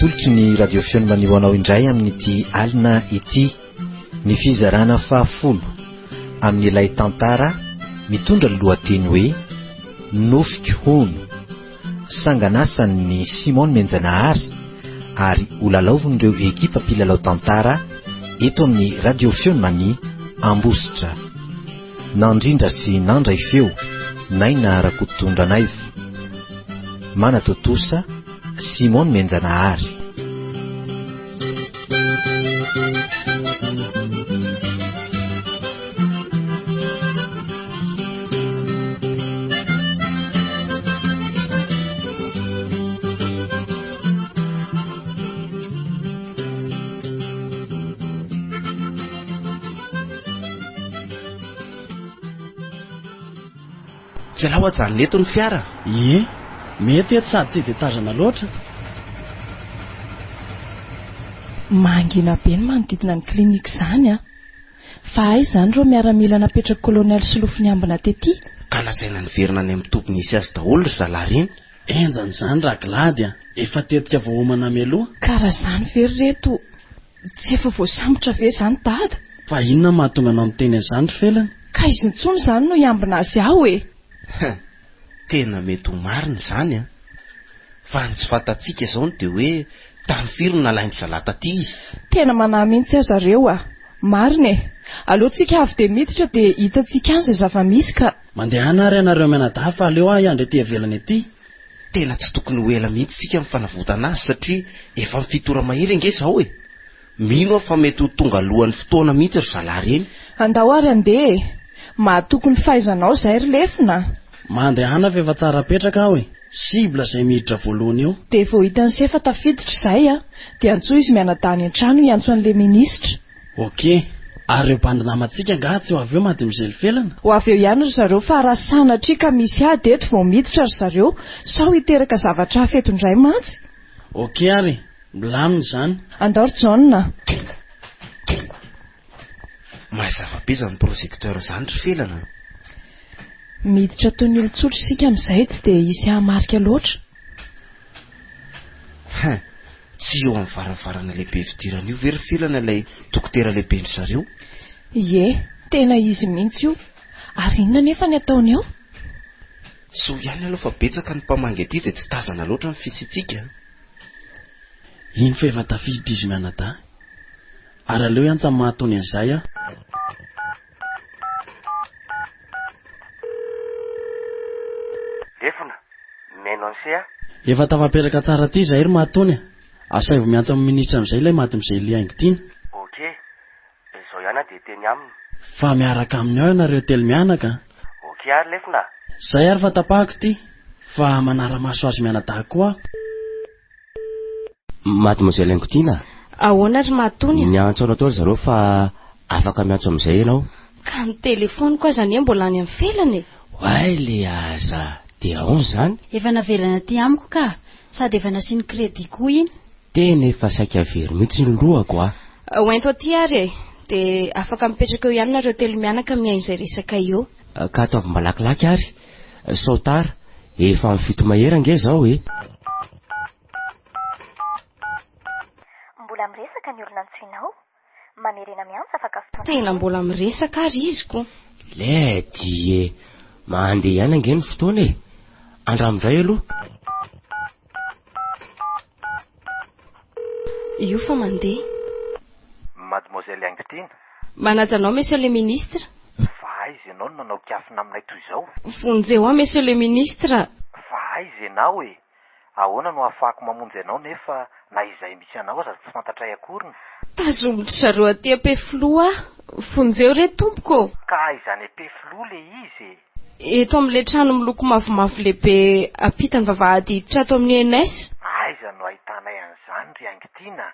atolotry ny radio feon'i Mania hoanao indray amin'ity alina ity, ny Fizarana fahafolo amin'ny ilay Tantara mitondra ny lohateny hoe Nofiko hono, sanganasan'ny Simona Menjanahary ary olalaovin'ireo ekipa mpilalao Tantara eto amin'ny radio feon'i Mania Ambositra. Nandrindra sy nandray feo Naina Rakoto Ndranaivo, manatotosa Simona Menjanahary. Tsy alao ajanona eto ny fiara. Ie, mety eto sady tsy dia tazana loatra. Mangina be ny manodidina ny klinika izany a. Fa izany reo miaramila napetraka kolonely sy lofiny ambina tetỳ. Ka lazaina ny verina any amin'ny tompony isy azy daholo ry zalariny. Enjany izany raglady a, efa tetika voahomana mialoha. Karaha izany very reto, tsy efa voasambotra ve izany dada? Fa inona mahatonga anao miteny an'izany ry felana? Ka izy nitsony izany no iambina azy aho e. Tena mety ho marina izany a. Fa ny tsy fantatsika izao dia hoe tamin'ny firy no nalainy zalata aty izy. Tena manahy mihitsy aza reo a. Marina e. Alohantsika avy dia miditra dia hitantsika an'izay zava-misy ka. Mandehana ary ianareo mianadahy fa aleo iandry ety ivelany ety. Tena tsy tokony ho ela mihitsy sika amin'ny fanavotana azy satria efa mifitora mahery ange izao e. Mino aho fa mety ho tonga alohan'ny fotoana mihitsy ry zalareny. Andao ary andeha. Mahatokony fahaizanao izay ry lefina. Mandehana fa efa tsara petraka aho e. Sibla izay miditra voalohany eo. Dia vao hitany sefa tafiditra izay a, dia antsoa izy mianadahy an-trano hiantso an'ilay minisitra. Okey. Ary ireo mpandinamantsika nga tsy ho avy eo maty mizely felana. Ho avy eo ihany ry zareo fa raha sanatria ka misy ady eto vao miditra ry zareo, sao hiteraka zavatra hafa eto indray mantsy. Okey ary, milamina izany. Andao ry John. Mazava be izany projecteur izany ry felana. Miditra toy ny olon-tsotra sika amin'izay tsy dia hisy hamarika loatra. Tsy eo amin'ny varavarana lehibe fidirana io very felana ilay dokotera lehibe ny zareo. Ie, tena izy mihitsy io. Ary inona nefa ny ataony eo? So ihany aloha fa betsaka ny mpamangy aty dia tsy tazana loatra ny fisitsika. Iny fa efa tafiditra izy mianadahy. Ary aleo ihany tsamy mahatony an'izay a. Lefona, meno an'se a? Efa tafapetraka tsara aty izahay ry mahatony a. Asay vao miantso amin'ny minitra amin'izay ilay maty amin'izay li haingo tiana. Okey, izao ihany dia teny aminy. Fa miaraka amin'ny ao ianareo telo mianaka. Okey ary lefona. Zay ary fa tapahako ity. Fa manara-maso azy mianadahy koa. Mademoiselle Angotina. Ahoana ry Matony? Miantso anao tao zareo fa afaka miantso amin'izay ianao. Ka ny telefony koa izany mbola any amin'ny felany. Way le aza dia aon izany. Efa navelana aty amiko ka, sady efa nasiany crédit koa iny. Tena efa saika very mihitsy ny lohako a. Hoento aty ary e, dia afaka mipetraka eo ihany nareo telo mianaka miain' izay resaka eo. Ka ataovy malakilaky ary. Sao tara, efa mifito mahery ange izao e. Mbola miresaka ny olona antsoinao. Manerena miantso afaka fotoana. Tena mbola miresaka ary izy ko. Le die, mandeha ihany ange ny fotoana e. Andramindray aloha. Io fa mandeha. Mademoiselle Angotina. Manaja anao monsieur le ministre. Fa aiza ianao no nanao kiafina aminay toy izao? Vonjeo a monsieur le ministre. Fa aiza ianao e? Ahoana no ahafahako mamonjy ianao nefa na izay misy anao aza tsy fantatray akoriny? Tazombotra zareo aty ampefloa. Vonjeo re tompoko. Ka izany ampefloa le izy. Eto amin'ilay trano miloko mavomavo lehibe ampitany vavahady hiditra ato amin'ny NS. Aiza no ahitanay an'izany ry Angotina?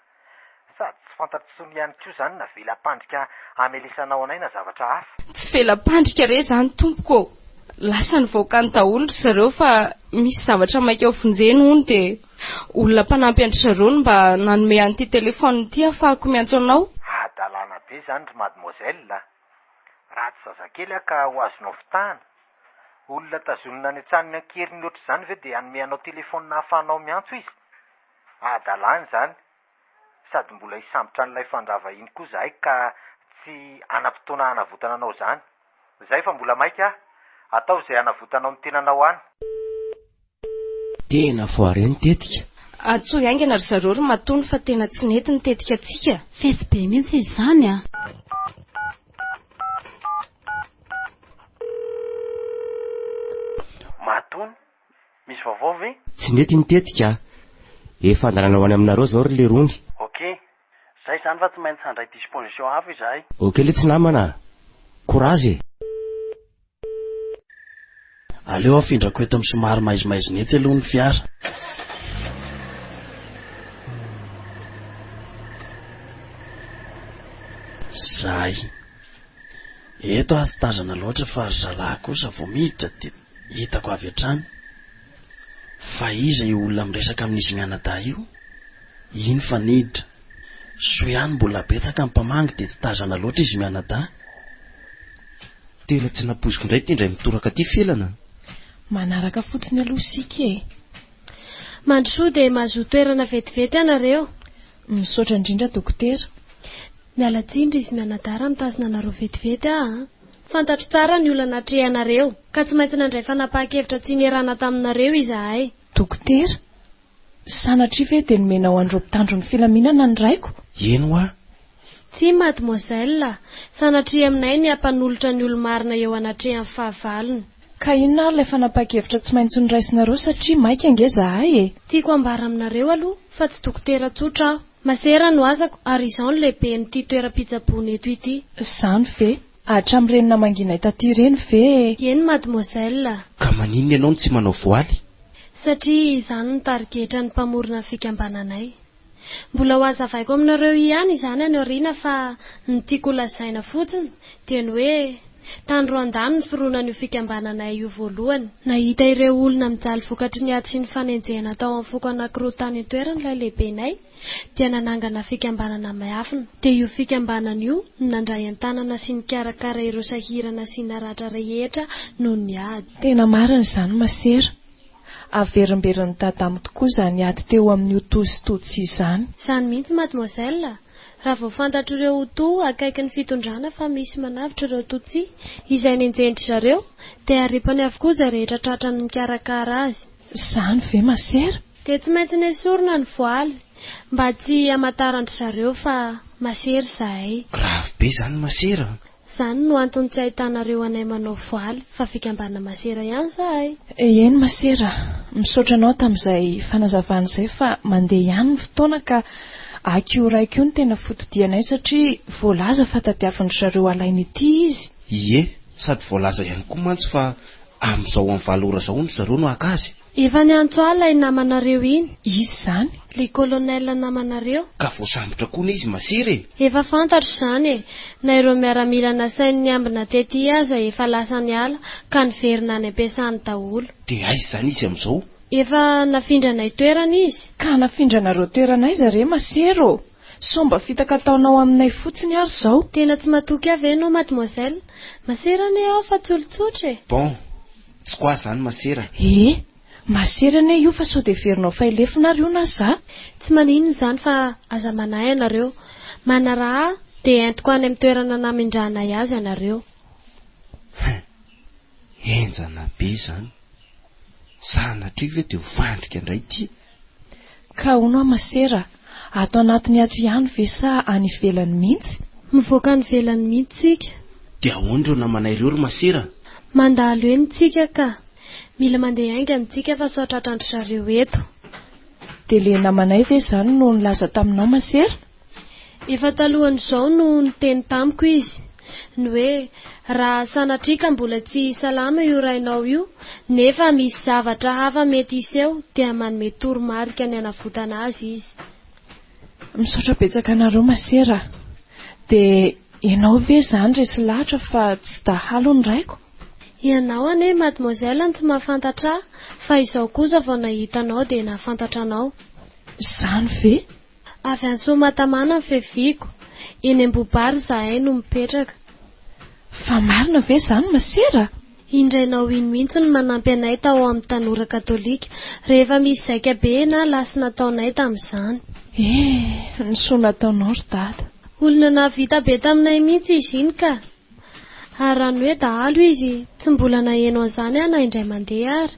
Sady tsy fantatritsony ihany koa izany na vela-pandrika amelesanao anay na zavatra hafa. Tsy vela-pandrika re izany tompoko. Lasa nivoaka ny daholo zareo fa misy zavatra maika ao vonjeny hono dia olona mpanampy andry zareo no mba nanome an'ity telefony ity ahafahako miantso anao. Adalana be izany ry mademoiselle. Raha tsy zazakely ka ho azonao fitahana. Olona tazonina any an-tranony ankeriny ohatr'izany ve dia hanome anao telefony nahafahanao miantso izy? adalany zany sady mbola hisambotra n'ilay fandrava iny koa zahay ka tsy anam-potoana hanavotana anao zany. Zay fa mbola maika atao izay hanavotanao ny tenanao any. Tena foareny tetika. Atso iaingana ry zareo ry matony fa tena tsy nety ny tetika atsika. Fety be mihitsy izy zany a. Matony, misy vaovao ve? Tsy nety ny tetika. Efa andarana ho any aminareo zao ry le rony. Okey, zay zany fa tsy maintsy handray disposition hafa izahay. Okey le tsy namana. Courage. Aleo afindrako eto amin'ny somary maizimaiziny etsy aloha ny fiara. Zay. Eto aho tsy tazana loatra fa ry zalahy kosa vao miditra dia hitako avy hatrany. Fa iza io olona miresaka amin'izy mianada io? Iny fa niditra. So ihany mbola betsaka ny mpamangy dia tsy tazana loatra izy mianada. Tena tsy napoziko indray ty indray mitoraka ty felana. Manaraka fotsiny aloha sika e. Mandrosoa dia mahazo toerana vetivety ianareo. Misaotra indrindra dokotera. Miala tsindry izy mianadara mitazona anareo vetivety fantatro tsara ny olana atrehanareo ka tsy maintsy nandray fanapahan-kevitra tsy nierana taminareo izahay. Dokotera, sanatria ve dia nomenao andro mpitandro ny filaminana ny raiko? Eno a? Tsy mademoiselle, sanatria aminay ny ampanolotra ny olo-marina eo anatrehan'ny fahavalony. Ka inona ary ilay fanapahan-kevitra tsy maintsy niraisinareo satria maika ange zahay e. Tiako ambara aminareo aloha fa tsy dokotera tsotra aho. Masera no azako ary izao no lehibe n'ity toeram-pitsaboana eto ity. Zany ve? Hatramin'ireny namanginay taty ireny ve? Eny mademoiselle. Ka maninona ianao no tsy manao voaly? Satria izany ny tarigetra ny mpamorona fikambananay. Mbola ho azavaiko aminareo ihany izany any aoriana fa ny tiako lazaina fotsiny dia ny hoe tany Rwanda ny fironan'io fikambananay io voalohany. Nahita ireo olona mijaly vokatry ny ady sy ny fanenjehana tao amin'ny foko anankiroa tany an-toeran'ilay lehibenay dia nanangana fikambanana miafina. Dia io fikambanana io nandray an-tanana sy nikarakara ireo sahirana sy naratra rehetra noho ny ady. Tena marina izany masera. Averimberiny dadamo tokoa izany ady teo amin'ny otositodisy izany. Izany mihitsy mademoiselle. Raha vao fantatro ireo oto akaiky ny fitondrana fa misy manavitra ireo totsy izay nenjendry zareo dia aripany avokoa izay rehetra tratrany nikarakara azy. Izany ve masera? Dia tsy maintsy nesorina ny voaly mba tsy hamantarandry zareo fa masera izahay. Grave be zany masera. Zany no antony tsy ahitanareo anay manao voaly fa fikambana masera ihany izahay. Eny masera, misaotra anao tamin'izay fanazavana izay fa mandeha ihany ny fotoana ka akio raiko ny tena fotodianay satria voalaza fa tadiavin'ny zareo alainy ity izy. Ie, sady voalaza ihany koa mantsy fa amin'izao amin'ny valora zao ny zareo no akazy. Efa ny antso alay namanareo iny. Izy zany? Le colonel namanareo. Ka voasambotra koa na izy masera e. Efa fantatro izany e. Na ireo miaramila nasainy ny ambina tety aza efa lasa ny ala ka niverina any ampiasany daholo. Dia aiza zany izy amin'izao? Efa nafindranay toerana izy. Ka nafindranareo toerana izy re masero. Somba fitaka ataonao aminay fotsiny ary zao. Tena tsy matoky avy enao mademoiselle. Masera ne ao fa tsy olotsotra e. Bon, tsy koa zany masera. Masera ne io fa sao dia verinao failefina ary io na za? Tsy maninona izany fa aza manay anareo. Manaraha dia entiko any amin'ny toerana namindranay azy anareo. Enjana be zany. Sanatria ve dia ho fandrika indray ty? Ka hono masera, ato anatiny ato ihany ve sa any ivelany mihitsy? Mivoaka any ivelany mihitsy tsika. Dia ahoana ireo namanay ireo ry masera? Mandalo eny tsika ka. Mila mandeha aingana tsika fa sao tratrandry zareo eto. Dia le namanay ve izany no nilaza taminao masera? Efa talohan'izao no niteny tamiko izy. Ny hoe raha sanatria ka mbola tsy salama io rainao io nefa misy zavatra hafa mety iseho dia manome toromarika ny hanavotana azy izy. Misaotra betsaka anareo masera. Dia ianao ve izany resy lahatra fa tsy dahalo ny raiko? Ianao ane mademoiselle tsy mahafantatra fa izao kosa vao nahitanao dia nahafantatra anao. Zany ve? Avy any Somatamana ny feviko. Eny Ambobary izahay no mipetraka. Fa marina ve izany masera? Indrainao iny mihitsy ny manampy anay tao amin'ny tanora katolika rehefa misy zaika be na lasy nataonay tamin'izany. Ny soa nataonao ry dada. Olona navita be taminay mihitsy izy iny ka. Ary raha ny hoe dahalo izy, tsy mbola naheno an'izany aho na indray mandeha ary.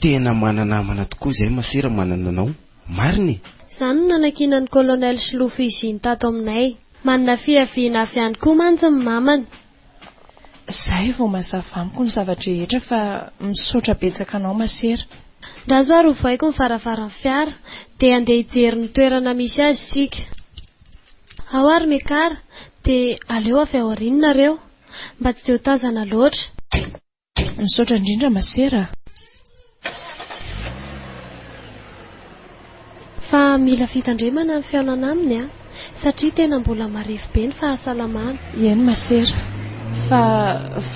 Tena manana namana tokoa izay masera manana anao. Mariny. Izany no nanakina ny kolonel Silofo izy iny tato aminay. Manana fiaviana avy ihany koa mantsy ny mamany. Izay vao mazava amiko ny zavatra rehetra fa misaotra betsaka anao masera. Raha zao rovaiko ny varavaran'ny fiara dia andeha hijery ny toerana misy azy isika. Ao ary mekara dia aleo avy ao aorianareo mba tsy ho tazana loatra. Misaotra indrindra masera. Fa mila fitandremana ny fiaonana aminy satria tena mbola marefo be ny fahasalamana. Eny masera. Fa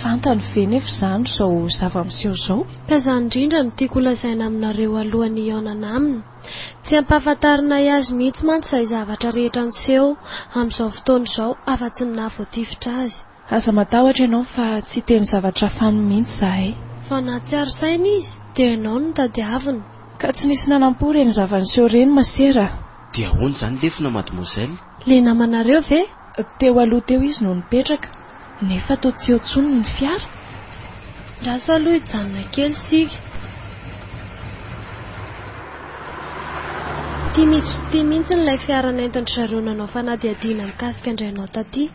fantany ve nefa izany izao zava-miseho izao? Ka izany indrindra no tiako lazaina aminareo alohan'ny hiaonana aminy. Tsy ampahafantarina azy mihitsy mantsy izay zavatra rehetra niseho amin'izao fotoana izao afa-tsy ny nahavoatifitra azy. Aza matahotra ianao fa tsy teny zavatra fano mihitsy izahay. Fa na tsy ary saina izy dia ianao no tadiavina. Ka tsy nisy nanam-po reny zava-niseho reny masera. Dia ahoana izany lefina mademoiselle? Le namanareo ve? Teo aloha teo izy no nipetraka. Nefa toa tsy eo tsony ny fiara. Raso aloha hijanona kely sika. Tia mihitsy n'ilay fiara nentin'ny zareo nanao fanadihadiana mikasika indrainao taty.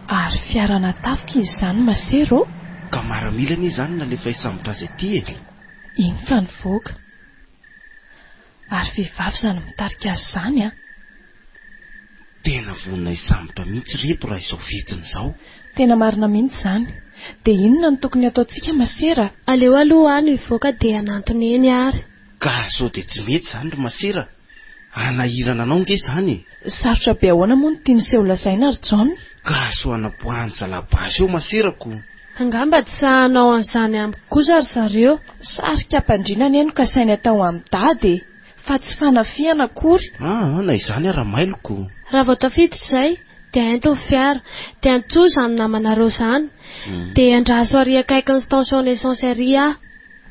Ary fiara natafika izy izany masera ô. Ka maramilana izany nalefa hisambotra azy aty e. Iny fa nivoaka. Ary vehivavy izany mitarika azy izany Tena vonina hisambotra mihitsy reto raha izao fetsiny izao. Tena marina mihitsy izany. Dia inona no tokony ataontsika masera? Aleo aloha any hivoaka dia anantony eny ary. Ka sao dia tsy mety izany ry masera. Anahirana anao nge izany. Sarotra be ahoana moa no tiany seho lazaina ry John? Ka sao anapoahany zalabasy eo maserako. Angamba tsy sahanao an'izany amiko kosa ry zareo. Sarika ampandrinana eno ka sainy atao amin'ny dady fa tsy fanafiana akory. Na izany ara-mailoko. Raha vao tafiditra izay dia hainto ny fiara dia antsoa izany namanareo izany dia andraso ary akaiky ny station essence ary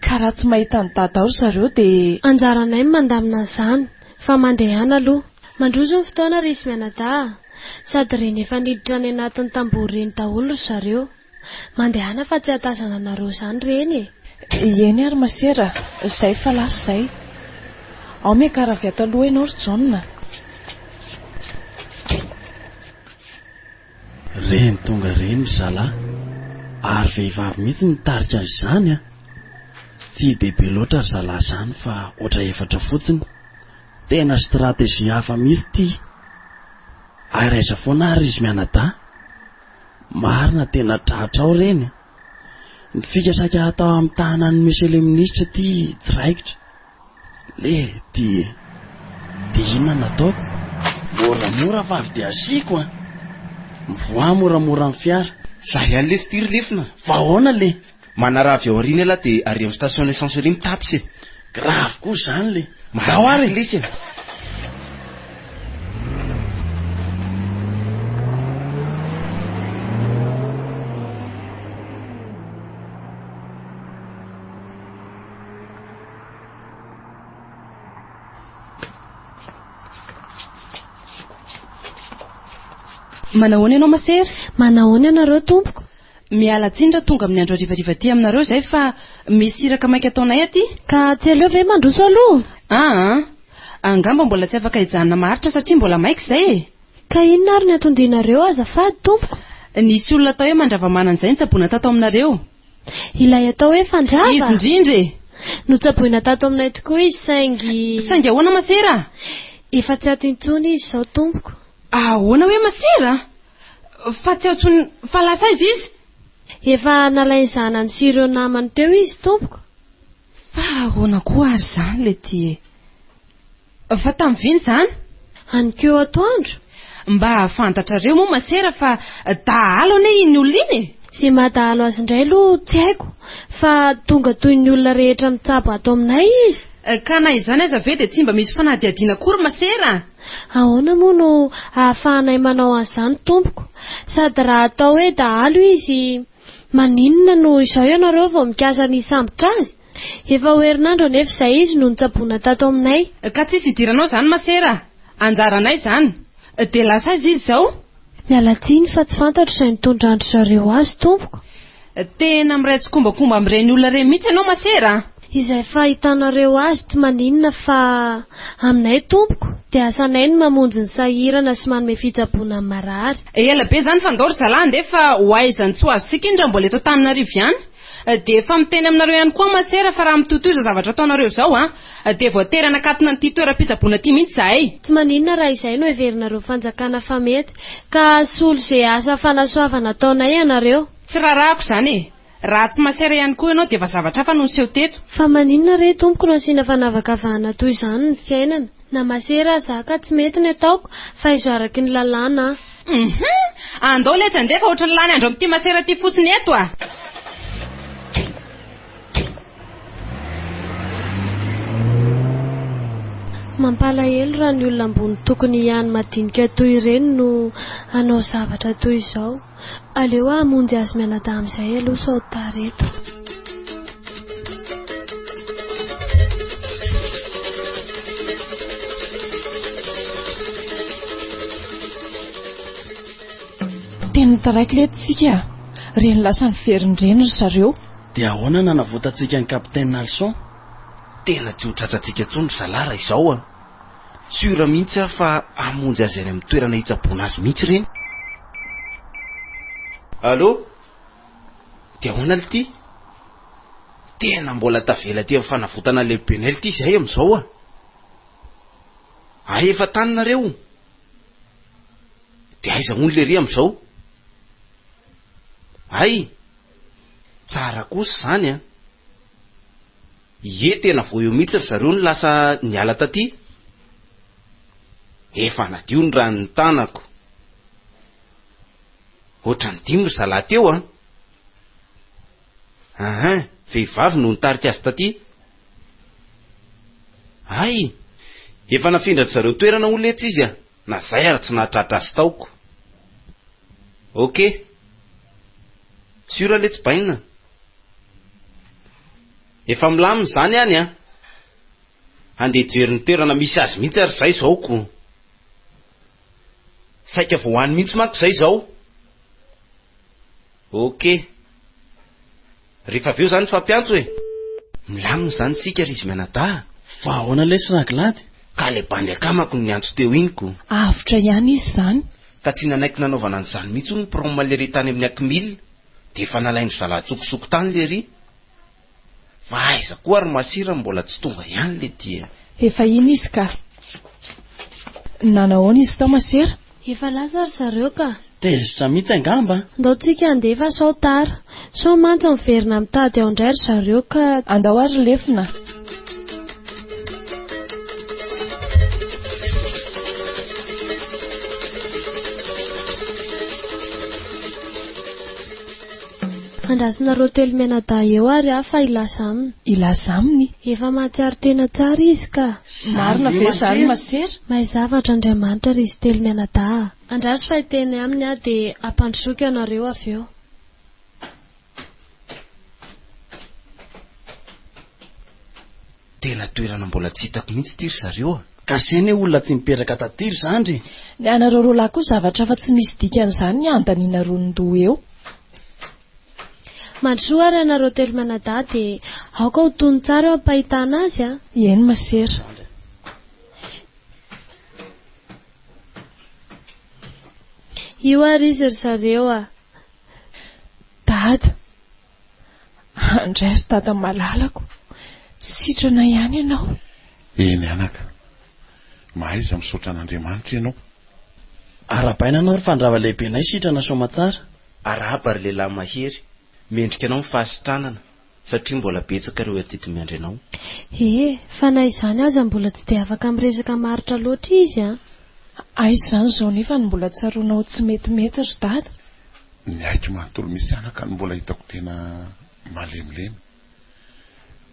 ka raha tsy mahita ny dada ao zareo dia anjaranay mandamina izany fa mandeha ihany aloha. Mandroso ny fotoana risy mianadahy sady reny efa niditra any anatin'ny tamboho reny daholo ry zareo. Mandehana fa tsy hatazana anareo izany reny Eny ary masera, izay fa lasa izay. Ao mekara avy ato aloha ianao ry John. Reny tonga reny zalahy. Ary vehivavy mihitsy nitarika izany Tsy dehibe loatra ry zalahy izany fa oatra efatra fotsiny. Tena stratezia hafa mihitsy ty. Ary aiza foana ary izy mianadahy. Marina tena tratra ao reny. Ny fikasaka atao amin'ny tahanan'ny monsieur le ministre ty tsy raikitra. Le ty inona nataoko? Moramora vavy dia asiako Mivoa moramora amin'ny fiara. Zay ihany le styry lefina. Fa ahoana le? Manaravy ao aoriana aloha dia ary amin'ny station essence ry mitapy Grave koa izany le. Mahao ary lesy Manahoana ianao masera? Manahoana ianareo tompoko? Miala tsindra tonga amin'ny andro rivariva ty aminareo izay fa misy iraka maika ataonay aty. Ka tsy aleo ve mandroso aloha? Angamba mbola tsy afaka hijanona maharitra satria mbola maika izay Ka inona ary ny atondinareo azafady tompoko? Nisy olona atao hoe mandrava-manana izay nitsaboina tato aminareo. Ilay atao hoe fandrava? Izy indrindra Notsaboina tato aminay tokoa izy saingy ahoana masera? Efa tsy ato intsony izy izao tompoko. Ahoana hoe masera? Fa tsy atsony fa lasa izy? Efa nalainy zanany sy ireo namany teo izy tompoko. Fa ahoana koa ary izany le ty fa tamin'ny viny izany? Anykeo atoandro. Mba fantatrareo moa masera fa dahalo ane iny olona iny Sy madahalo azy indray aloha tsy haiko fa tonga toy ny olona rehetra mitsabo ato aminay izy. Ka na izany aza ve dia tsy mba misy fanadihadiana akory masera? Ahoana moa no ahafahanay manao an'izany tompoko? Sady raha atao hoe dahalo izy Maninona no izao ianareo vao mikasa ny sambotra azy? Efa ho herinandro nefa izay izy no nitsaboana tato aminay. Ka tsisy idiranao izany masera, anjaranay izany. Dia lasa izy izao? Miala tsiny fa tsy fantatro izay nitondra zareo azy tompoko. Tena miray tsokombakomba amin'ireny olona ireny mihitsy ianao masera. Izay fahitanareo azy tsy maninona fa aminay tompoko dia asanay ny mamonjy ny sahirana sy manome fitsaboana marary. Ela be izany fandoro zalany efa ho aizany tsy ho azontsika indra mbola eto Antananarivo ihany. Dia efa miteny aminareo ihany koa masera fa raha mitotoiza zavatra ataonareo izao dia voatery anakatina n'ity toeram-pitsaboana ity mihitsy zahay. Tsy maninona raha izay no heverinareo fanjakana fa mety ka solo izay asa fanasoavana ataonay ianareo. Tsy rarahako izany e. Raha tsy masera ihany koa ianao dia efa zavatra hafa no niseho teto. Fa maninona re tompoko no asiana fanavakavahana toy izany ny fiainana? Na masera zaka tsy mety ny ataoko fa izo araky ny lalàna. Andao letsy andefa ohatry ny lany andro amin'ity masera ity fotsiny eto a. Mampalahelo raha ny olona ambony tokony ihany madinika toy ireny no anao zavatra toy izao. Aleo hamonjy azy mianadahy amin'izay aloha sao tareto. Tena taraiky letisika reny lasa ny verindreny zareo. Dia ahoana nanavotantsika ny kapitaine Nalson? Tena tsy ho tratrantsika intsony salara izao a. Sura mihitsy fa hamonjy azy any amin'ny toerana hitsaboana azy mihitsy reny. Allô? Dia ahoana ity? Tena mbola tavela aty amin'ny fanavotana lehibenay ity izay amin'izao a. Ay efa taninareo. Dia aiza hono le ry amin'izao? Ay, tsara kosa izany a. Ie tena vao eo mihitsy ry zareo ny lasa niala taty. Efa nadio ny rano ny tanako. Ohatrany 5 ry zalahy teo a. Vehivavy no nitarika azy taty. Ay, efa nafindra zareo toerana ho letsy izy a. Na zay ary tsy nahatratra azy taoko. Ok. Sura letsy bainina. Efa milamina izany any a. Andeha jery ny toerana misy azy mihitsy ary izay zaoko. Saika vao hoany mihitsy manko izay izao. Ok. Rehefa avy eo izany fampiantso e. Milamina izany sika ry izy mianadahy. Fa ahoana lesy ragilady? Ka le bandy akamako ny antso teo iniko. Avitra ihany izy izany. Ka tsy nanaiky nanaovana an'izany mihitsy ny proma le ry tany amin'ny akimila. Dia efa nalainy zalahy tsokosoko tany le ry. Fa aiza koa ary masira mbola tsy tonga ihany le dia. Efa iny izy ka. Nanahoana izy tao masera? Efa lasa ry zareo ka. Tezitra mihitsy angamba. Ndao tsika andefa sao tara. Sao mantsy miverina mitady ao indray ry zareo ka. Andao ary lefina. Andrasina telo mianadahy eo ary afa ilasa aminy. Ilasa aminy? Efa mahatsiaro tena tsara izy ka. Marina ve izany masera? Mahay zavatra Andriamanitra ry izy telo mianadahy. Andraso fa hiteny aminy a dia ampandrosoka ianareo avy eo. Tena toerana mbola tsy hitako mihitsy ity ry zareo a. Kaseny olona tsy mipetraka tatiry zandry. Ny anareo roa lahy koa zavatra fa tsy misy dikan'izany ny andaniana rondoa eo. Mandrosoa ary anareo telo mianadahy dia aoka ho tony tsara eo ampahitana azy a. Eny masera. Io ary izy ry zareo a. Dada. Andray ry dada malalako. Sitrana ihany ianao. Eny anaka. Mahaiza misaotra an'Andriamanitra ianao. Arabaina anao ry fandrava lehibenay sitrana somatsara. Araba ry lehilahy mahery. Mendrika anao mifahasitranana satria mbola betsaka ireo atety miandry anao. Fa na izany aza mbola tsy dia afaka miresaka maritra loatra izy a. Aiza izany izao nefa ny mbola tsaronao tsy metimety ry dada. Ny aiky manontolo misy anaka no mbola hitako tena malemilemy.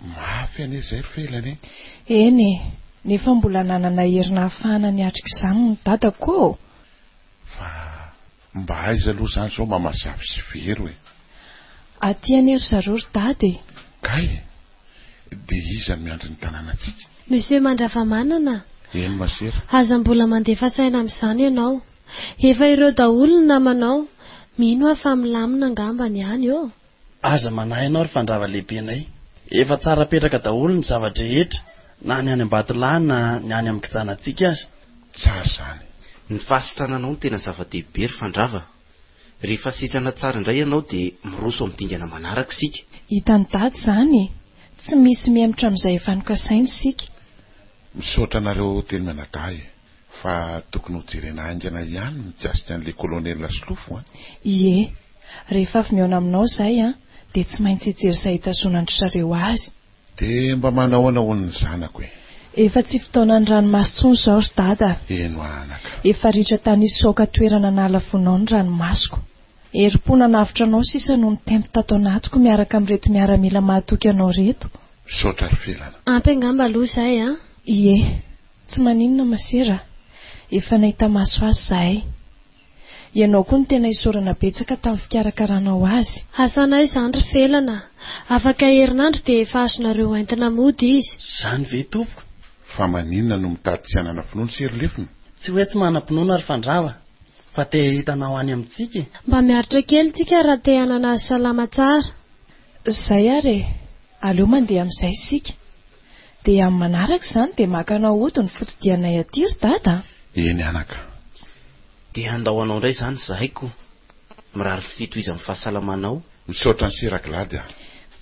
Mafy ane izay ry felany. Eny nefa mbola nanana herina hafahana ny atrika izany ny dada koa. Fa mba aiza aloha izany izao mamazavy sy very hoe. Aty anery zareo ry dady. Kay, dia iza ny miandry ny tanànantsika? Monsieur Mandravamanana. Eny masera. Aza mbola mandefa saina amin'izany ianao. Efa ireo daholo ny namanao. Mino aho fa milamina angambany ihany eo. Aza manahy ianao ry fandrava lehibenay. Efa tsara petraka daholo ny zavatra rehetra, na ny any Ambatolahy na ny any amin'ny kijanantsika aza. Tsara izany. Ny fahasitrananao no tena zava-dehibe ry fandrava. Rehefa sitrana tsara indray ianao dia miroso amin'ny dingana manaraka sika. Hitany dady izany, tsy misy mihemotra amin'izay efa nokasainy sika. Misaotra anareo teny menadahy fa tokony ho jerena aingana ihany mijasika an'ilay kolonela Slofo. Ie, rehefa avy miaona aminao izay dia tsy maintsy hijery izay hitazonandry zareo azy. Dia mba manao ny zanako e. Efa tsy fotoana ny ranomasontsony izao ry dada. Eno anaka. Efa ritra tany isoka toerana nalafonao ny ranomasoko. Erim-pona navitra anao sisa no mitempo tato anatiko miaraka amin'reto miaramila mahatoky anao reto. Misaotra ry felana. Ampy angamba aloha izay Ie, tsy maninona masera. Efa nahita maso azy izahay. Ianao koa ny tena isorana betsaka tamin'ny fikarakarana azy. Asanay izany ry felana. Afaka herinandro dia efa azonareo entina mody izy. Izany ve tompoko? Fa maninona no mitady tsy hanana finoana sy erilefina? Tsy hoe tsy manam-pinoana ry fandrava, fa te hitanao any amintsika. Mba miaritra kely tsika raha te hanana azy salama tsara. Izay ary, aleo mandeha amin'izay sika. Dia amin'ny manaraka izany dia makanao ody ny fotodianay aty ry dada. Eny anaka. Dia andahoanao indray izany zahaiko. Mirary fitohizan'ny fahasalamanao. Misaotra ny seraglady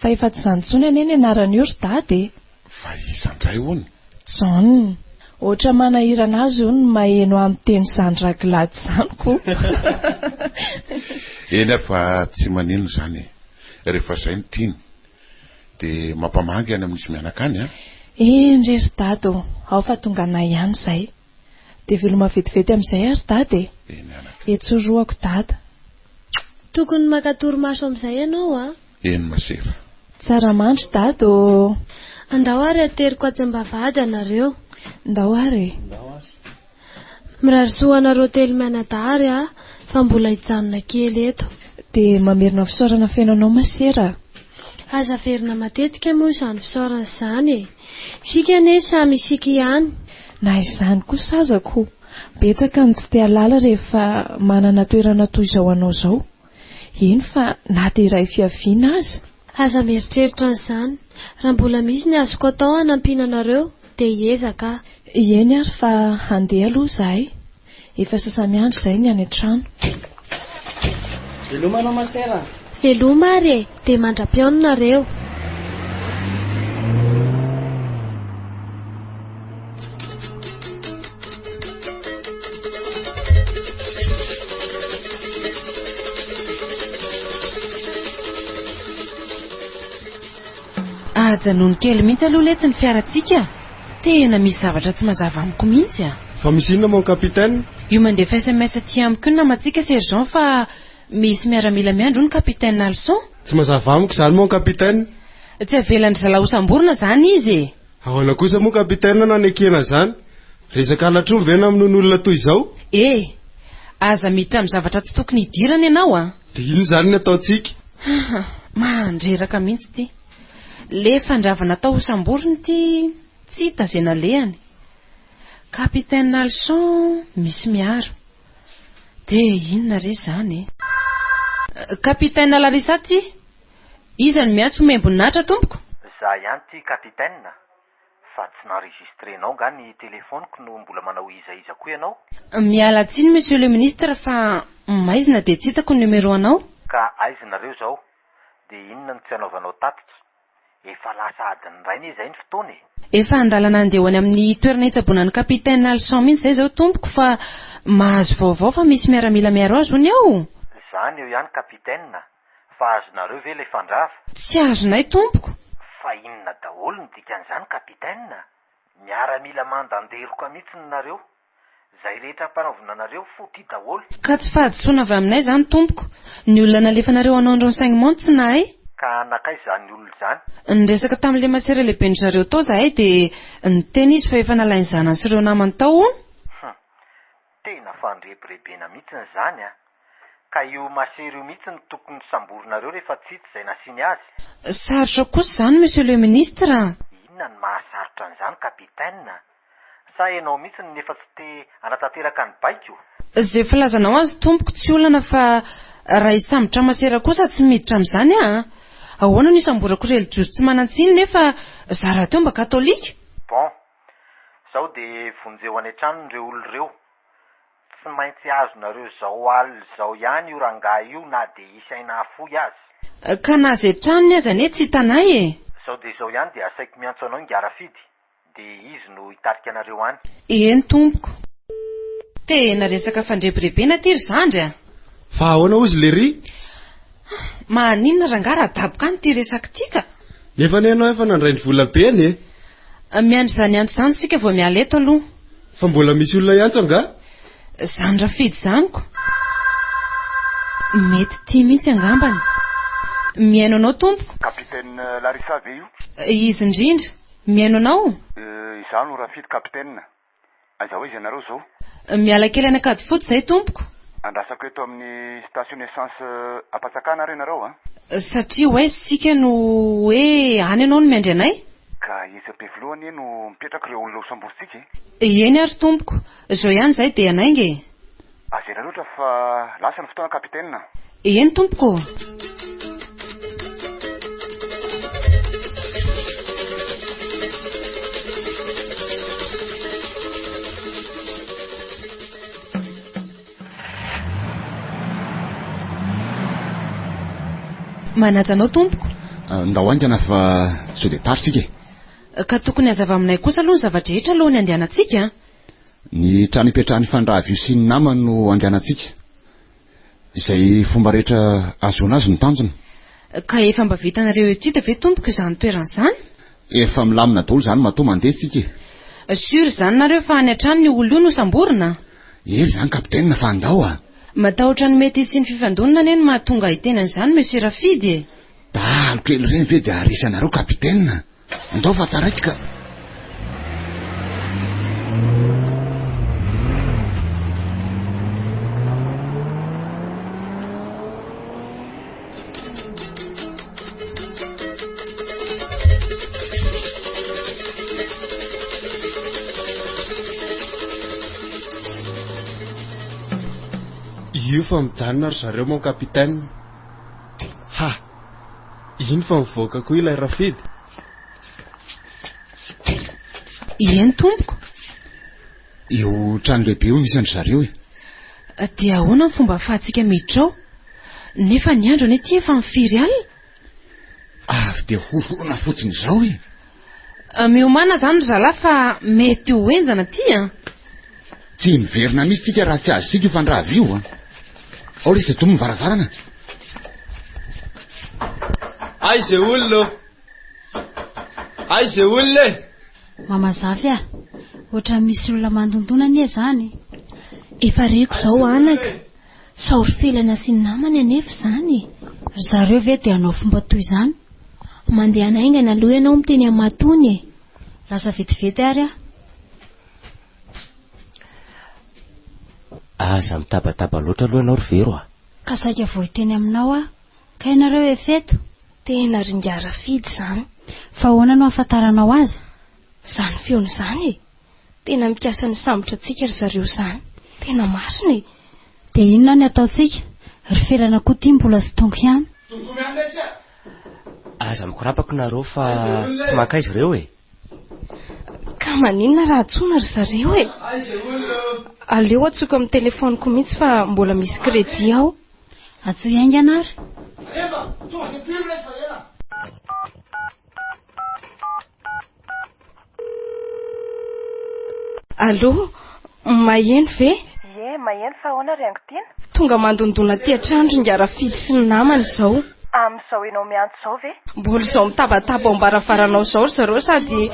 Fa efa tsy izany intsony anie ny anaran'io ry dady. Fa izandray hono. Zany. Ohatra manahirana azy hono maheno amin'ny teny izany raglady izany koa. Eny fa tsy manino izany. Rehefa izay ny tiany dia mampamangy any amin'izy mianakany Ndre ry dady ao fa tonga anay ihany izay. Dia veloma vetivety amin'izay ary dady. Etsoroako dada. Tokony maka torimaso amin'izay ianao Eny masera. Tsara mandry dady. Andao ary ateriko atsam-bavady anareo. Ndao ary. Mirary soanareo telo menadary fa mbola hijanona kely eto. Dia mamerina fisaorana fiainanao masera. Aza verina matetika moa izany fisaorana izany. Sika ane samy isika ihany. Na izany kosa azako. Betsaka ny tsy te halala rehefa manana toerana toy izao anao izao. Eny fa na dia iray fiaviana aza. Aza mieritreritra an'izany. Raha mbola misy ny azoko atao hanampiana anareo dia hiezaka. Eny ary fa handeha aloha izahay. Efa sasamiandry izay ny any an-trano. Veloma anao masera. Veloma ary dia mandra-piaona nareo. Ajanony kely mihitsy aloha letsy ny fiaratsika. Tena misy zavatra tsy mazava amiko mihitsy Fa misy inona mon kapitaine? Io mandefa SMS aty amiko namatsika sergent fa misy miaramila miandro ny kapitaine Alson. Tsy mazava amiko izany mon kapitaine. Tsy avelan'ny zalaosamborona izany izy. Ahoana kosa mon kapitaine nanekena izany? Resaka halatro vena amin'olona toy izao? Aza miditra amin'ny zavatra tsy tokony hidirana ianao Dia ino izany ny ataontsika? Mandreraka mihitsy ty. Le fandravana tao samborony ty tsy hita izay nalehany. Kapitaine Alson misy miaro. Dia inona re izany Kapitaine Larisaty, iza ny miantso membonatra tompoko? Za ihany ty kapitaine. Fa tsy naenregistrenao nga ny telefoniko no mbola manao iza koa ianao. Miala tsiny monsieur le ministre fa maizina dia tsy hitako ny numero anao. Ka aizinareo zao. Dia inona ny tsy anaovanao tatitra? Efa lasa adiny ray ny izay ny fotoana Efa andalana andeha ho any amin'ny toerana hitsaboanan'ny kapitaine Alson mihitsy izay zao tompoko fa mahazo vaovao fa misy miaramila miaro azy hony ao. Izany eo ihany kapitaine. Fa azonareo ve ilay fandrava? Tsy azonay tompoko. Fa inona daholo ny dikan'izany kapitaine? Miaramila mandanderiko mihitsy nareo. Zay rehetra mpanaovina anareo fody daholo. Ka tsy fahadisoana avy aminay izany tompoko. Ny olona nalefanareo hanao ny renseignement tsy nahay. Ka nakay izany olona izany? Niresaka tamin'ilay masera lehibe ny zareo tao zahay dia niteny izy fa efa nalainy zanany sy ireo namany tao. Tena fandrebirebena mihitsy izany ka io masery io mihitsy ny tokony samborinareo rehefa tsitsy izay nasiany azy. Sarotra kosa izany, monsieur le ministre. Inona ny mahasarotra an'izany, kapitaina? Sa ianao mihitsy nefa tsy te hanatanteraka ny baiko? Izay filazanao azy tompoko tsy olana fa raha hisambotra masera kosa tsy miditra amin'izany ahoana ny isamborako religiozy tsy manan-tsiny nefa zara teo mba katolika? Bon, zao dia vonjeo any an-trano ireo olon'ireo. Tsy maintsy azonareo zao alina zao ihany io rangahy io na dia isaina afoy azy. Ka nazy an-tranony azy anie tsy hitanay Zao dia zao ihany dia asaiko miantso anao Ngarafidy. Dia izy no hitarika anareo any. Eny tompoko. Tena resaka fandrebirebena tiry zandry Fa ahoana ozy Lery? Maninona rangahy raha daboka any ty resaka tika? Nefa ny ianao efa nandray ny vola be anie. Miandry zany antso zany sika vao miala eto aloha. Fa mbola misy olona iantso anga? Zany Rafidy zaniko. Mety tia mihitsy angambany. Miaino anao tompoko? Kapitaine Larissa ve io? Izy indrindra. Miaino anao? Izano Rafidy kapitaine. Aiza ho izy ianareo zao? Miala kely any akady fotsy zay tompoko. Andrasako eto amin'ny station essence Apatsakana ary ianareo Satria hoe sika no hoe any anao no miandry anay. Ka isape voalohany no mipetraka ireo olona hosamborintsika Eny ary tompoko. Zao ihany zay dia anainge. Azera loatra fa lasa ny fotoana kapitaine. Eny tompoko. Manatanao tompoko? Ndao angana fa sao dia tary sika. Ka tokony hazava aminay kosa aloha ny zavatra rehetra aloha ny andehanantsika. Ny trano ipetrahan'ny fandrahavy sy ny namany no andehanantsika. Izay fomba rehetra azoana azy ny tanjona. Ka efa mba vitanareo etude ve tompoko izany toerana izany? Efa milamina daholo zany matoa mandeha sika. Sûr zany nareo fa any an-trano ny olo io no samborina. Ery zany kapitaine fa andao Matahotra ny mety sy ny fifandonana anie no mahatonga hitenan'izany monsieur Rafidy Dahalo kely reny ve dia arisanareo kapitaine. Andao fa taraika. Io fa mijanona ry zareo mon kapitaine. Ha! Iny fa mivoaka koa ilay Rafidy. Eny tompoko. Io trano lehibe io misy andry zareo Dia ahoana ny fomba ahafahantsika miditra ao? Nefa ny andro anie ty efa mifiry alina. Avy dia horohorona fotsiny izao Miomana zany zala fa mety ho enjana ty Tsy miverina misy tsika raha tsy azo sika io fandrahavy io Ao le sedomy mivaravarana. Aiza olona? Aiza olona Mamazafy ohatra misy olona mandondona anie zany. Efa reko zao anaka. Saory felana sy ny namany anefa zany. Zareo ve dia hanao fomba toy izany? Mandeha anaingana aloha ianao miteny amatony Lasa vetivety ary Aza mitabataba loatra aloha ianao ry vero Ka saika vao hiteny aminao ka ianareo efeto. Tena ringa Rafidy zany. Fa ahoana no ahafantaranao azy? Zany feony zany Tena mikasa ny sambotra tsika ry zareo zany. Tena mariny Dia inona ny ataotsika? Ry felana koa ty mbola sy tonga ihany. Aza mikorapako nareo fa tsy makaizy ireo Ka maninona raha atsona ry zareo Aleo atsoiko amin'ny telefoniko mihitsy fa mbola misy kredi ao. Atso iaingana ary. Allo, maheno ve? Maheno fa ahoana ry angitina? Tonga mandondona ty an-trano ringa Rafidy sy ny namany izao. Amin'izao ianao miantso zao ve? Mbola izao mitabataba ao am-baravaranao izao ry zareo sady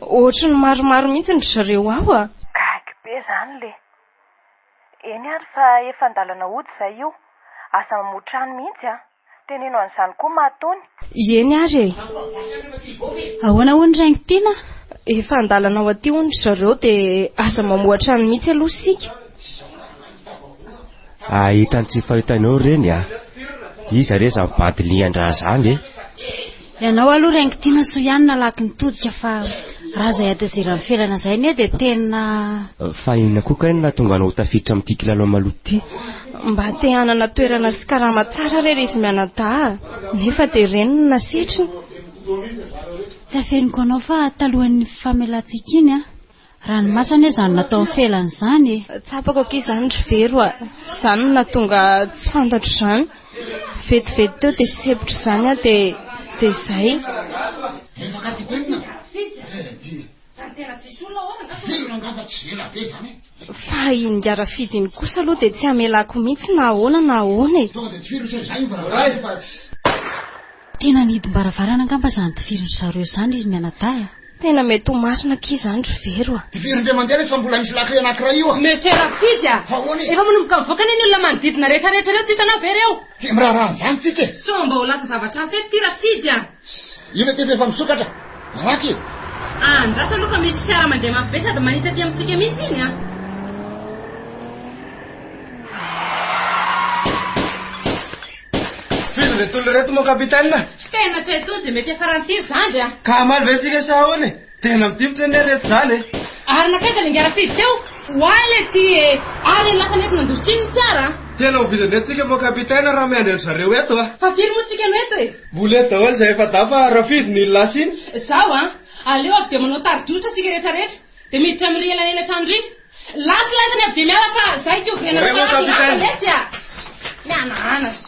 ohatry ny maromaro mihitsy ny zareo ao Gagy be zany le. Eny ary fa efa andalana ody zay io. Asa mamotrano mihitsy Teneno an'izany koa matony. Eny ary Ahoana hono ry angitina? Efa andalana ao aty hono zareo dia asa mamoatra ny mihitsy aloha sika. Ahitany tsy fahitanao reny iza re za mibady liandra zany Ianao aloha rengy tiana so ihany nalaky nitodika fa raha zay atezerany felana zay ne dia tena fa inona koa kainy nahatonga anao tafiditra amin'ity kilalao maloto ity mba te hanana toerana sy karama tsara rery izy mianadahy nefa dia reny no nasitriny tsy afeniko anao fa talohan'ny famelantsika iny ranomasana izany natao ny felana izany tsapako aky izany ry vero izany no nahatonga tsy fantatro izany vetivety teo dia sepitra izany dia zay fa ingara fidiny kosa aloha dia tsy hamelako mihitsy na ahoana na ahoana tena nidim-baravarana angamba izany tifiriny zareo izany izy mianadahy tena mety ho marina aky izany ry vero tifirindre mandeha fa mbola misy lako anankiray io Monsieur Rafidy efa manomboka mivoaka ny olona manodidina rehetrarehetra reo tsy hitanao ve reo ty miraharaha zany tsika so mba ho lasa zavatra fety ty Rafidy ino ty efa misokatra manaky andrasa aloha fa misy fiara mandeha mafy be sady manita ty amintsika mihitsy iny Fizy le tolo reto mo kapitaine tena tsy haito zay mety afaran'ity zandry ka maly ve sika sa ahoany tena mitimotra ny reto zany ary nakaiza le ngarafidy teo oale ty ary lasa nety nandositsiny tsara tena hovizanetsika mo kapitaine raha miandreny zareo eto fa firy motsika no eto bolet daholo zay efa dafa Rafidy ny lasiny zao aleo avy dia manao tari-drotra sika rehetrarehetra dia miditra amin'ny elaela trandry lasany avy dia miala fa zay ty ovrenaletsy miananas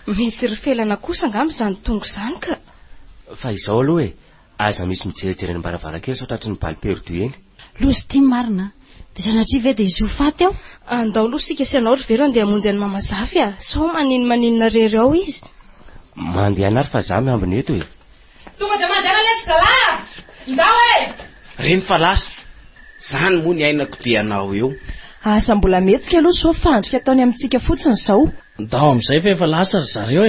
mety ry felana kosa angamba izany tonga izany ka fa izao aloha aza misy mijerijereny baravarakely sotratry ny baly perdu eny lozy ty marina dia sanatria ve dia izy ho faty ao andao aloha sika sy anao ry vero andeha hamonjy any mamazafy sao maninona rery ao izy mandeha anary fa za miambiny eto tonga dia mandala lesy dala ndao reny fa lasa zany moa ny ainako dia anao eo asa mbola metsika aloha so fandrika ataony amintsika fotsiny zao ndao amin'izay fa efa lasa ry zareo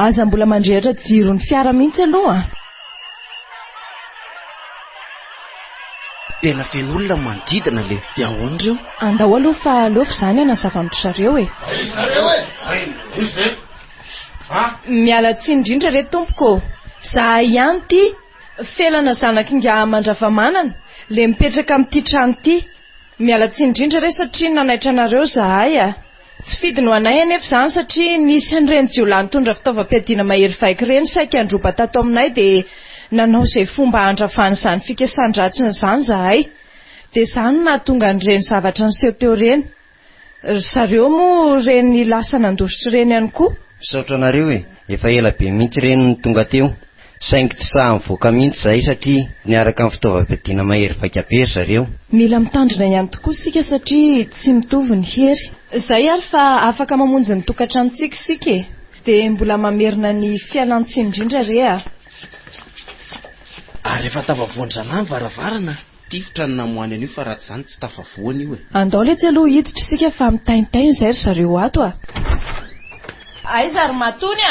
aza mbola mandrehatra jirony fiara mihitsy aloha tena fen'olona manodidina le dia ahoana reo andao aloha fa aleofo izany anazavandro zareo miala tsy indrindra re tompoko za ihany ty felana zanakinga mandravamanana le mipetraka amin'ity trano ity miala tsy indrindra re satria nanaitra anareo zahay tsy fidy no anay anefa izany satria nisy an'ireny jiolahy nitondra fitaovam-piadiana mahery vaika ireny saika androba tato aminay dia nanao izay fomba andravana izany fikasan-dratsiny izany zahay dia izany nahatonga n'ireny zavatra niseho teo ireny zareo moa ireny lasa nandositra ireny ihany koa misaotra anareo efa ela be mihitsy ireny ny tonga teo saingy tsy saha mivoaka mihitsy izay satria niaraka amin'ny fitaovam-piadiana mahery vaika be zareo mila mitandrina ihany tokoa sika satria tsy mitovy ny hery izay ary fa afaka mamonjy ny tokantranontsika sika dia mbola mamerina ny fialan-tsy indrindra re ary efa tafavoan-dranahy ny varavarana tifitra ny namoany an'io fa raha tsy izany tsy tafavoany io andao letsy aloha hiditra sika fa mitaintain izay ry zareo ato aiza ry matony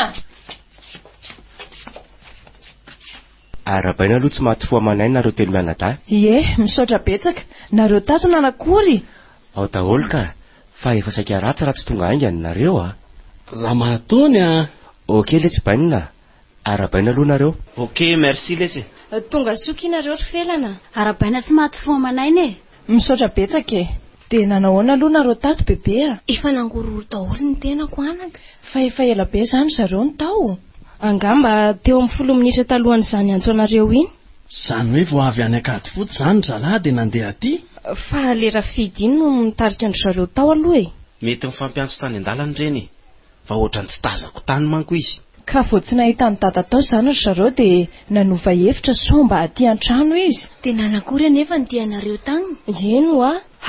arabaina aloha tsy maty foa manay nareo telo mianadahy ie misaotra betsaka nareo tato nanakory ao daholo ka fa efa saika ratsy raha tsy tonga aingany nareo raha matony okey le tsy bainina arabaina aloha nareo okey merci lesy tonga sokinareo ry felana arabaina tsy maty foa manainy misaotra betsaka dia nanahoana aloha nareo tato bebe efa nangororo daholo ny tenako anaka fa efa ela be izany zareo ny tao angamba teo amin'ny 10 minitra talohan'izany antso anareo iny izany hoe vao avy any akady fotsy izany zalahy dia nandeha aty fa le Rafidy iny no mitarika andro zareo tao aloha mety mifampiantso tany an-dalana ireny fa ohatrany tsy tazako tany manko izy ka vao tsy nahita ny dada tao izany ry zareo dia nanova hevitra so mba aty an-trano izy dia nanakory anefa ny dianareo tany eno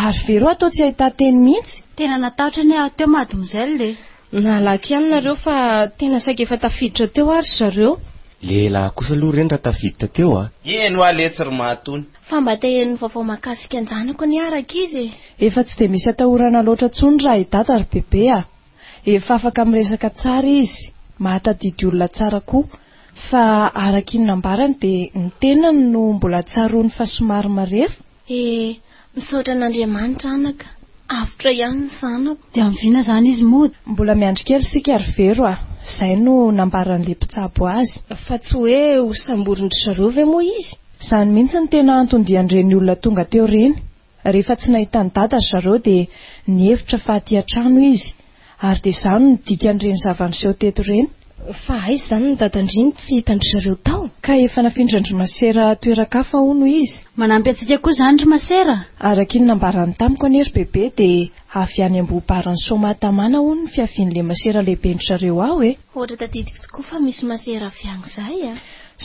ary vero atao tsy ahita teny mihitsy tena natahotra ny teo mademoiselle le nalaky ihany nareo fa tena saika efa tafiditra teo ary zareo lehilahy kosa aloha ireny raha tafiditra teo eno aletsy ry mahatony fa mba tehen'ny vaovao mahakasika anjanako ny araka izy efa tsy dia misy atahorana loatra tsony raha hidata ry bebe efa afaka miresaka tsara izy mahatadidy olona tsara koa fa araka iny nambarany dia ny tenany no mbola tsaroany fa somary marefo misaotra an'Andriamanitra anaka Avotra ihany ny zanako. Dia mivina zany izy mody. Mbola miandry kely sika ary vero Zay no nambaran'le mpitsabo azy. Fa tsy hoe ho samborindry zareo ve moa izy? Zany mihitsy ny tena antondian'ireny olona tonga teo reny. Rehefa tsy nahitany dada zareo dia nihevitra fa aty an-trano izy. Ary dia izany no dikan'ireny zava-niseho teto reny. Fa aiza zany ny dadandriny tsy hitandry zareo tao? Ka efa nafindra Andrimasera toeran-kafa hono izy. Manampy antsika koa zany Andrimasera. Araka iny nambarany tamiko anery bebe dia avy any ambohibarany Somatamana hono ny fiavian'le masera lehibe-ndry zareo ao Ohatra tadidiko tokoa fa misy masera avy any izay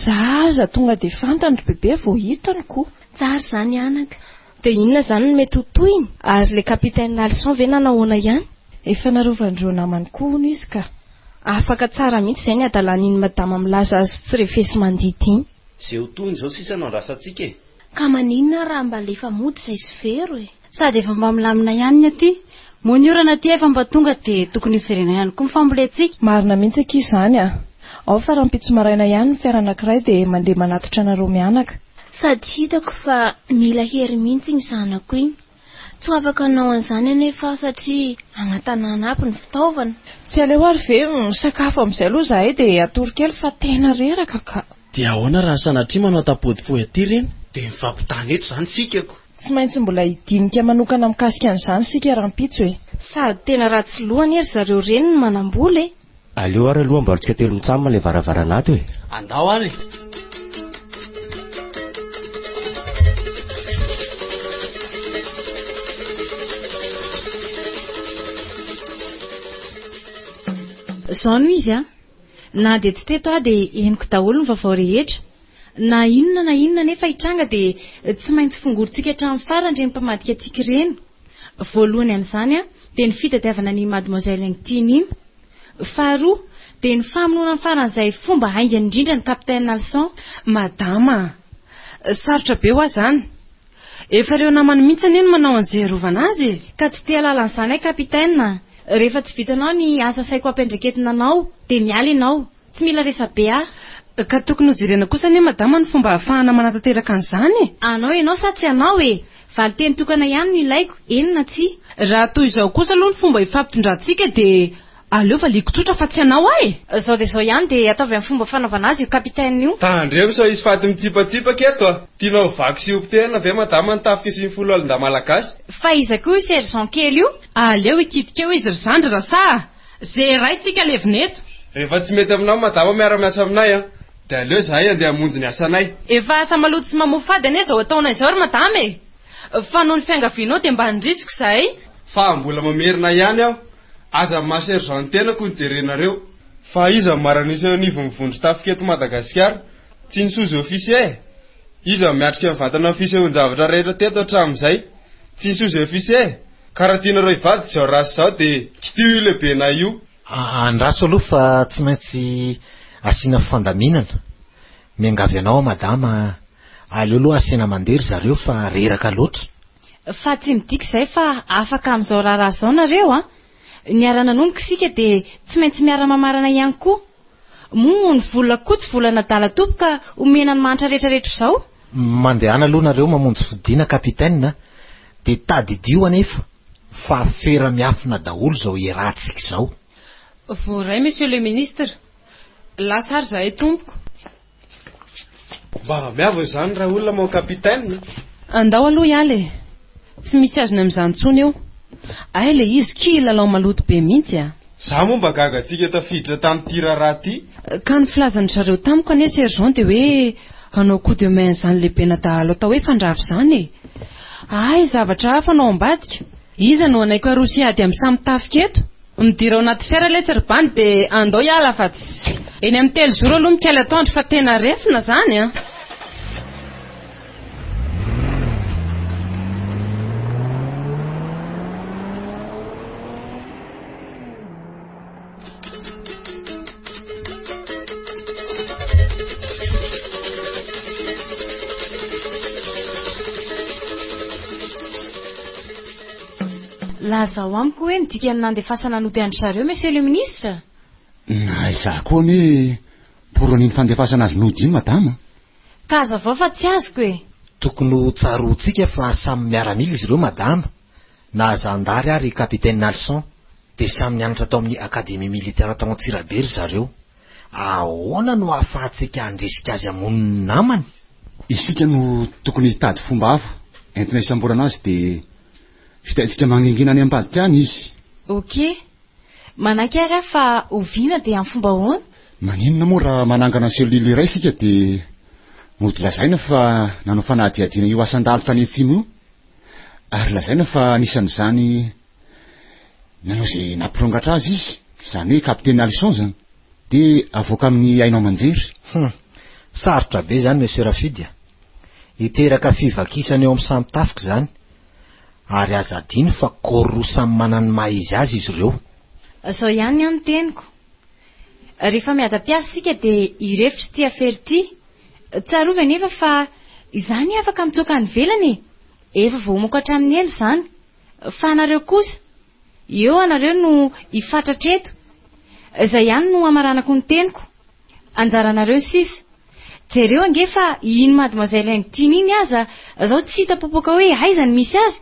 Zaza tonga dia fantandry bebe vao hitany koa. Tsara zany anaka. Dia inona zany no mety ho tohiny? Ary le kapitaine Nalson ve nanahoana ihany? Efa narovan'ireo namany koa hono izy ka. Afaka tsara mihitsy izay ny adalan'iny madama milaza azy tsy refesy mandity iny. Izay ho tohiny izao sisa no andrasantsika Ka maninona raha mba lefa mody izay sy vero Sady efa mba milamina ihany ny aty. Moa ny orana aty efa mba tonga dia tokony hijerena ihany koa mifamboletsika. Marina mihitsy aky izany Ao fa raha mpitso maraina ihany ny fiara anankiray dia mandeha manatitra anareo mianaka. Sady hitako fa mila hery mihitsy ny zanako iny. Tsy afaka anao an'izany anefa satria agnatanana aby ny fitaovana. Tsy aleo ary ve misakafo amin'izay aloha zahay dia atory kely fa tena reraka ka. Dia ahoana raha sanatria manao tapodipohy aty reny? Dia mifampitany eto izany sikako. Tsy maintsy mbola hidinika manokana mikasika an'izany sika raha mpitso Sady tena ratsy lohany ery zareo reny ny manambola Aleo ary aloha mbarotsika telo mitsamina ilay varavarana ato Andao any. Zao no izy na dia tsy teto dia henoko daholo ny vaovao rehetra. Na inona nefa hitranga dia tsy maintsy fongorintsika hatramin'ny farany reny mpamadika antsika ireny. Voalohany amin'izany dia ny fitadiavana ny mademoiselle Angtiny iny. Faharoa dia ny famonoana amin'ny faran'izay fomba haingany indrindra ny kapitaine Nalson. Madama, sarotra be ho azany. Efa ireo namany mihitsy anie no manao an'izay rovana azy. Ka tsy te halala an'izany kapitaine. Rehefa tsy vitanao ny asa saiko ampiandraketana anao dia miala ianao. Tsy mila resabe Ka tokony ho jerena kosa anie madama ny fomba ahafahana manatateraka an'izany. Anao ianao sa tsy anao Valy teny tokana ihany no ilaiko, enina tsy. Raha toy izao kosa aloha ny fomba ifampitondrantsika dia aleo valiko tsotra fa tsy anao Zao dia zao ihany dia ataovy amin'ny fomba fanaovana azy io kapitaine io. Tandremo sao izy faty mitipatipaka eto Tianao vaky sy opitehana ve madama ny tafika sy ny folo alina malagasy? Fa iza koa io sergent kely io? Aleo ikitika eo izy ry zandry rasa. Zay raitsika levineto. Rehefa tsy mety aminao madama miara-miasa aminay dia aleo zahay andeha hamonjy ny asanay. Efa asa maloto sy mamofady anie zao ataona izao ry madama Fa noho ny fiangavianao dia mba handrisiko zahay. Fa mbola mamerina ihany aza masergentena-ko ny jerenareo. Fa iza maranisy nivo mivondro tafika eto Madagasikara tsy nisozy ofisier. Iza miatrika amin'ny vatana fisehoan-javatra rehetra teto hatramin'izay tsy nisozy ofisier. Ka raha tianareo hivady izao rasy izao dia kitio io lehibenay io. Andraso aloha fa tsy maintsy asiana fandaminana. Miangavy anao madama, aleo aloha asiana mandery zareo fa reraka loatra. Fa tsy midika izay fa afaka amin'izao raharaha izao nareo Niara-nanomboka isika dia tsy maintsy miara-mamarana ihany koa. Moa ny vola koa tsy volana dala topo ka omena ny manitra rehetrarehetra izao. Mandehana aloha nareo mamonjy fodiana kapitaine dia tadidio anefa fa fera miafina daholo izao iarahantsika izao. Voaray monsieur le ministre. Lasa ary zahay tompoko. Mba miavo izany raha olona mao kapitaine. Andao aloha ialy Tsy misy azony amin'izany tsony eo. Ay le izy kilalao maloto be mihitsy Za moa mba gagatsika tafiditra tamin'ny tirara ty. Ka ny filazany zareo tamiko anie sergent dia hoe hanao coup de main izany lehibe nadahalo atao hoe fandravo izany Ay zavatra hafa anao ambadika. Iza no anaiko arosy ady amin'ny samy tafika eto. Midira ao anaty fiara ilay tsirbany dia andao hiala fa tsy. Eny amin'ny telo zoro aloha mikaly atoandro fa tena refina zany Laza ho amiko hoe midika amin'ny nandefasana nodehany zareo monsieur le ministre. Na izaho koa ny poron'iny fandefasana azy nody iny madama. Ka aza vao fa tsy azoko Tokony ho tsaroantsika fa samy miaramila izy ireo madama. na zandary ary kapitaine Nalson dia samy nianatra atao amin'ny akademia militaire tao Antsirabe ry zareo. Ahoana no ahafahantsika handresika azy amon'ny namany? Isika no tokony hitady fomba hafa entina isamborana azy dia fitaitsika mangingina any ambadika any izy. Ok, manakary aho fa oviana dia amin'ny fomba hoana? Maninona moa raha manangana selula iray isika dia mody lazaina fa nanao fanadihadiana io asan-dalo tany atsimo io, ary lazaina fa anisan'izany nanao izay nampirongatra azy izy, izany hoe kapitaine Alison zany, dia avoaka amin'ny ainao manjery. Sarotra be zany Monsieur Rafidia, hiteraka fivakisana eo amin'ny samy tafika zany, ary aza adino fa koro samy manana maha izy azy izy ireo. Zao ihany any teniko. Rehefa miada-piasa sika dia irefitra ty afery ty. Tsarovana nefa fa izany afaka mitsoka ny velany. Efa voamoko hatramin'ny elo zany. Fa anareo kosa, eo anareo no hifatratra eto. Izay ihany no amaranako ny teniko. Anjaranareo sisa. Jereo angefa ino mademoiselle Angtiny iny aza, zao tsy hita popoka hoe aiza ny misy azy,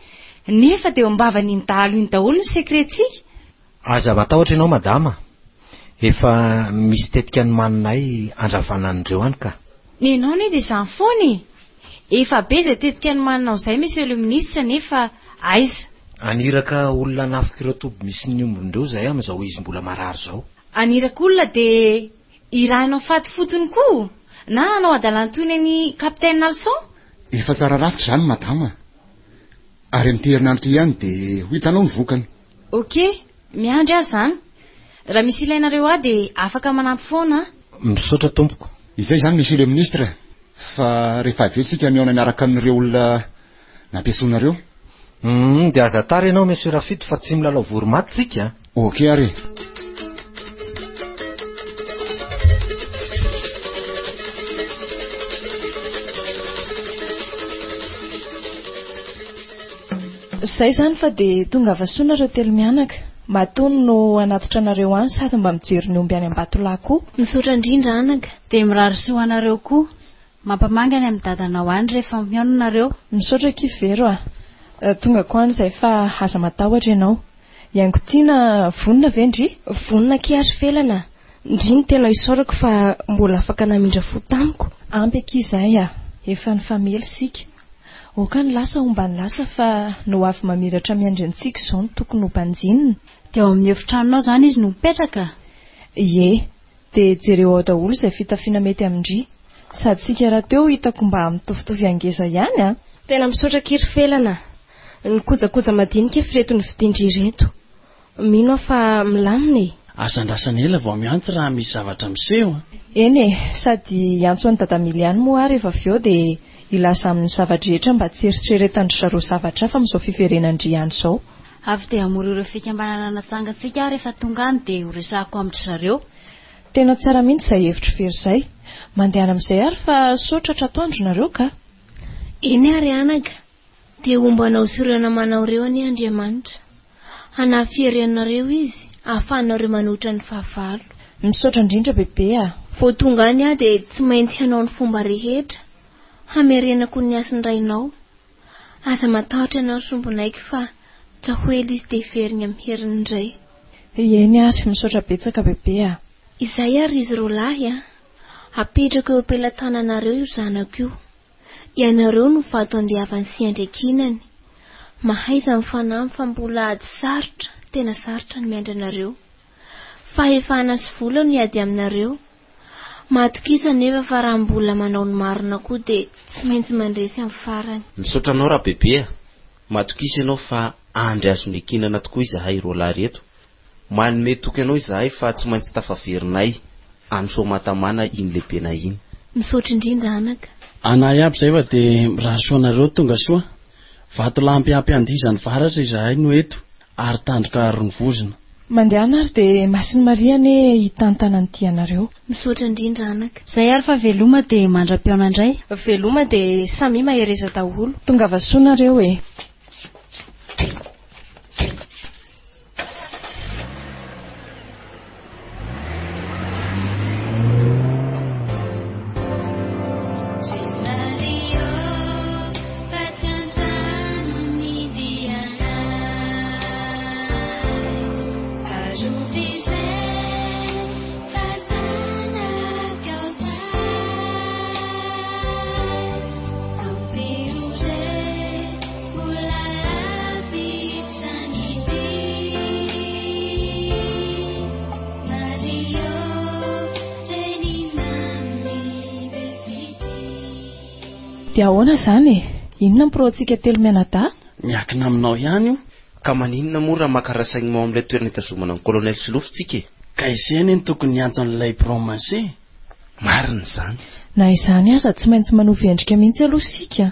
nefa dia ombavany iny dahalo iny daholo ny sekretsiky. Aza matahotra ianao madama, efa misy tetika ny maninay andravana andreo any ka. Nenao ne dia izany foany. Efa be izay tetika ny maninao izay monsieur le ministre nefa aiza. Aniraka olona nafika ireo toby misy ny ombondreo zay amin'izao izy mbola marary zao. Aniraka olona dia irahinao faty fotony koa, na anao adalantoiny ny kapitaine Nalson? Efa tsara rafitra zany madama, ary amin'ny herinandro ihany dia ho hitanao ny vokany. Ok, miandry azy zany. Raha misy ilainareo ahy dia afaka manampy foana. Misaotra tompoko. Izay zany monsieur le ministre, fa rehefa avy eo sika miaona miaraka amin'ireo olona nampiasaonareo. Dia aza tara ianao monsieur Rafito fa tsy milalao voromaty tsika. Ok ary. Zay zany fa dia tonga avasoanareo telo mianaka. Matony no anatitra anareo any sady mba mijery ny omby any Ambatolahy koa. Misaotra indrindra anaka. Dia mirary soa anareo koa. Mampamangany amin'ny dadanao any rehefa miaona nareo. Misaotra kivero tonga ko any izay fa aza matahotra ianao. Iango tiana vonona vendry? Vonona kiary felana. Ndriny tena isaorako fa mbola afaka namindra fo tamiko. Ampy akizay efa ny famely sika. Oka ny lasa ombany lasa fa no avy mamiratra miandrintsika izao no tokony ho mpanjinina. Dia ao amin'ny efitranonao zany izy no mipetraka? Ie, dia jereo ao daholo izay fitafiana mety amindry. Sady sika raha teo hitako mba mitovitovy angeza ihany. Tena misaotra kiry felana. Ny kojakoja madinika fireto ny vidindry ireto. Mino fa milamina. Asandrasana ela vao mianty raha misy zavatra miseho. Eny sady antso ny dadamily ihany moa rehefa avy eo dia ilasa amin'ny zavatra rehetra mba tsy eritreretandry zareo zavatra fa amin'izao fiverenandry ihany izao. Avy dia hamory ireo fikambanana natsangatsika rehefa tonga any dia horesahako amin'ny zareo. Tena tsara mihitsy izay hevitra very izay. Mandehana amin'izay ary fa saotra tratoandro nareo ka. Eny ary anaka, dia ombanao sirana manao reo any Andriamanitra. Hanafirenareo izy, ahafahanareo manotra ny fahavalo. Misaotra indrindra bebe. Vao tonga any dia tsy maintsy hanao ny fomba rehetra. Hamerenako ny asiny rainao. Aza matahotra ianao sombonaiky fa tsahoely izy dia veriny amin'ny herin'ny iray. Eny ary misaotra betsaka bebe. Izay ary izy rolahy apetrako eo am-pelatananareo io zanako io. Ianareo no vato andehavany sy andrekinany. Mahaiza mifanampy fa mbola ady sarotra, tena sarotra ny miandranareo. Fahefana sy vola no hiady aminareo. Matokisa nefa fa raha mbola manao ny marina koa dia tsy maintsy mandresy amin'ny farany. Misaotra anao raha bebe. Matokisa ianao fa andry azo nekinana tokoa izahay roalahy reto. Manome toky anao izahay fa tsy maintsy tafaverinay anso matamana iny lehibena iny. Misaotra indrindra anaka. Anay aby zay fa dia mirahasoanareo tonga soa. Vato lampy andizany varatra izahay no eto ary tandroka ronivozina. Mandehana ary dia Masiny Maria ne hitantanany ty anareo. Misaotra indrindra anaka. Zay ary fa veloma dia mandra-piaona indray. Veloma dia samy mahereza daholo. Tonga vasoanareo Dia ahoana izany e? Inona ny pro-antsika telo mianadahy? Miakina aminao ihany io. Ka maninona moa raha makarasaigny mao amin'ilay toerana hitazomana ny kolonel Silofitsika? Ka izany ny tokony antsoan'ilay promancé. Marina izany. Na izany aza tsy maintsy manovy endrika mihitsy aloha sika.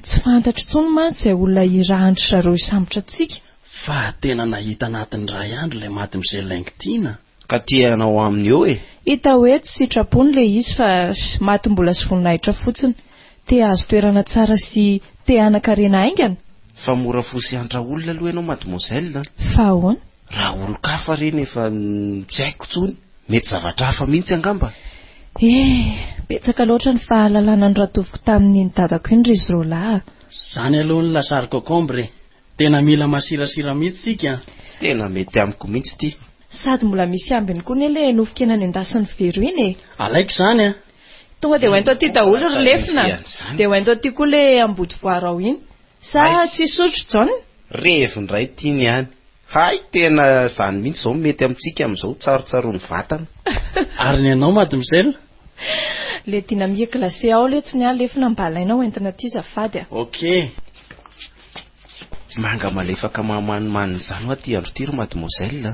Tsy fantatra intsony mantsy izay olona irahandry zareo isambotra antsika. Fa tena nahita anatin'ny ray andro ilay maty mizay laingitiana. Ka tia anao aminy eo e? Hita hoe tsy sitrapony ilay izy fa maty mbola sy voninahitra fotsiny. Te azo toerana tsara sy te hanan-karena aingana. Fa mora fosy antra olona aloha ianao mademoiselle. Fa ahoana? Raha olo-kafa reny efa tsy haiko tsony. Mety zavatra hafa mihitsy angamba. Betsaka loatra ny fahalalana ny ratoviko tamin'ny dadako iny ry izy roalahy. Zany aloha ny lasary kokombre. Tena mila masirasira mihitsy sika. Tena mety amiko mihitsy ty. Sady mbola misy ambiny koa nele nofokena ny endasiny vero iny e. Alaiko izany a. Tonga dia hoento aty daholo ry lefina. Dia hoento aty koa le ambody voarao iny. Sa tsy sotro John? Revindray tiany ihany. Hay, tena zany mihitsy izao mety amintsika amin'izao tsarotsaro ny vatana. Ary ny anao mademoiselle? Le dynamique glacé ao le tsy ny alefina mbalainao entina aty zafady a. Ok. Manga malefaka mamanimanina izany ho aty andro ty ry mademoiselle.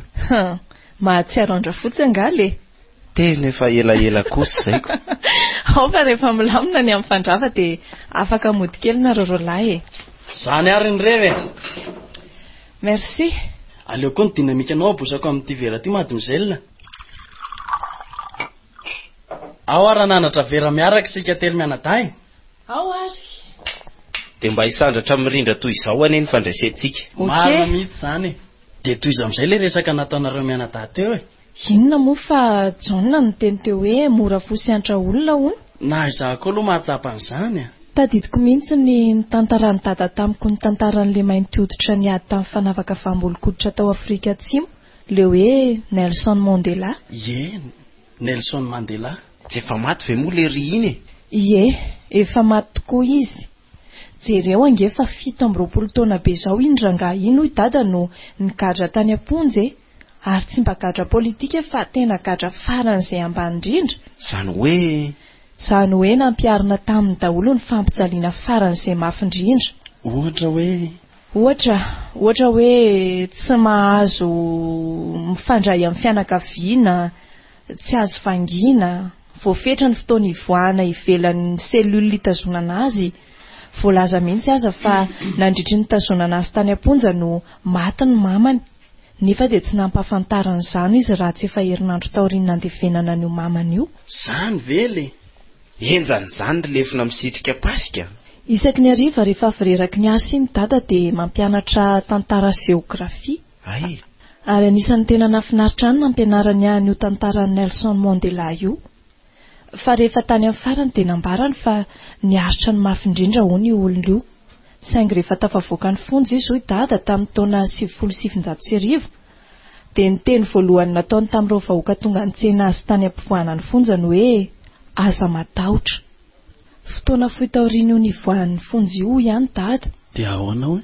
Mahatsiaro andra fotsy angale. Tena efa elaela kosa zaiko. Ao fa rehefa milamina ny amin'ny fandrava dia afaka mody kely na rorolahy e. Zany ary ny reve. Merci. Aleo koa ny dinamika anao abosako amin'ity vera ty mademoiselle. Ao ary nanatra vera miaraka sika telo mianadahy. Ao ary. Dia mba hisandratra mirindra toy izao ane ny fandraisentsika. Marina mihitsy izany. Dia toy izy amin'izay le resaka nataonareo mianadahy teo e. Inona moa fa John no teny teo hoe mora fosy antra olona hono? Na izaho koa aloha mahatsapa an'izany a. Tadidiko mihitsy ny tantaran'ny dada tamiko ny tantaran'le mainty hoditra niady tamin'ny fanavaka fambolon-koditra tao Afrika Atsimo, le hoe Nelson Mandela. Ie, Nelson Mandela. Tsy efa maty ve moa le ry iny e? Ie, efa maty tokoa izy. Jereo ange fa 7 taona be zao iny rangahy iny hoy dada no nigadra tany am-ponjy e. Ary tsy mba gadra politika fa tena gadra faran'izay ambany indrindra. Zany hoe nampiarina tamin'ny daholo ny fampijaliana faran'izay mafy indrindra. Ohatra hoe tsy mahazo mifandray amin'ny fianakaviana, tsy azo vangina, voafetra ny fotoana ivoahana ivelan'ny selula hitazonana azy. Voalaza mihitsy aza fa nandritry ny tazonana azy tany am-ponja no maty ny mamany. Nefa dia tsy nampahafantarana izany izy raha tsy efa herinandro taoriana nandevenana an'io mamany io. Zany vele. Enjany zany lefina misitrika pasika. Isaky ny hariva rehefa avireraky ny asa iny dada dia mampianatra tantara geografia. Ay. Ary anisan'ny tena nafinaritra any nampianarany an'io tantara Nelson Mandela io. Fa rehefa tany amin'ny farany dia nambarany fa niaritra ny mafy indrindra hono io olona io. Saingy rehefa tafavoaka ny fonjy izy hoy dada tamin'ny taona 1970 dia ny teny voalohany nataony tamin'ireo vahoaka tonga nitsena azy tany ampivoahana ny fonjany hoe aza matahotra. Fotoana fohy taoriana io nivoahan'ny fonjy io ihany dada. Dia ahoana hoe?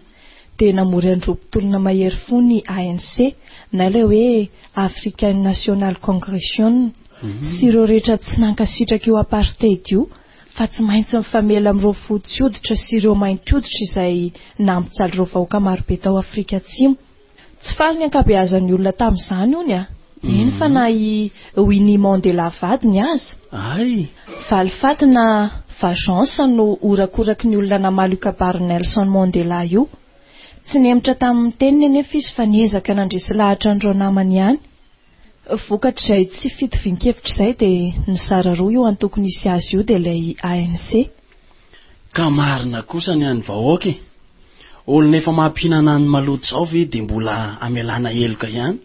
Dia namory an'ireo mpitolona mahery fo ny ANC na ilay hoe African National Congression sy ireo rehetra tsy nankasitraka io apartheid io. Fa tsy maintsy mifamela amin'ireo fotsy hoditra sy ireo mainty hoditra izay nampijaly ireo vahoaka marobe tao Afrika Atsimo. Tsy faly ny ankabeazan'ny olona tamin'izany hony a. Eny fa na i Winnie Mandela vadiny aza. Ay. Valifaty na vengeance no orakoraky ny olona namaly io kabary Nelson Mandela io. Tsy nemitra tamin'ny teniny anefa izy fa niezaka nandresy lahatra an'ireo namany ihany. Vokatrizay tsy fitovian-kevitra izay dia ny zara roa io antokony hisy azy io dia ilay ANC. Ka marina kosa ny an'ny vahoaka e. Olona efa mampihinana ny maloto izao ve dia mbola amelana heloka ihany.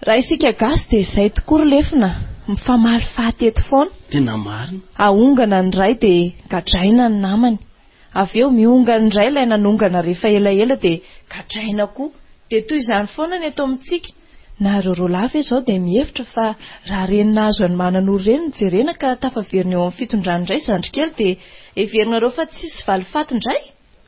Raha isika gasy dia izay tokoa ry lefina, mifamaly fahateto foana. Tena marina. Ahongana ny ray dia gadraina ny namany. Avy eo miongana ny ray ilay nanongana rehefa elaela dia gadraina koa. Dia toy izany foana ny eto amintsika. Na rorolava izao dia mihevitra fa raha renina azo any manan'olo reny jerena ka tafaverina eo amin'ny fitondrany indray zandrikely dia everinareo fa tsisy valifaty indray.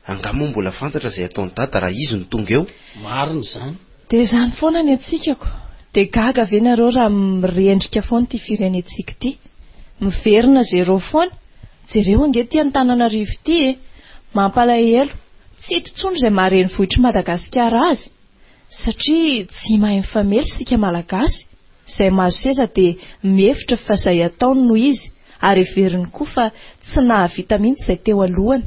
Angamba mbola fantatra izay ataony dada raha izy no tonga eo. Marina izany. Dia izany foana ny atsikako. Dia gaga ve nareo raha mirendrika foana ity firenentsika ity. Miverina zero foana jereo ange ty Antananarivo ty mampalahelo tsy totsony izay mareny vohitry Madagasikara azy satria tsy mahay mifamely sika malagasy izay mahazo seza dia mihevitra fa izay ataony no izy ary heveriny koa fa tsy nahavita mihitsy izay teo alohany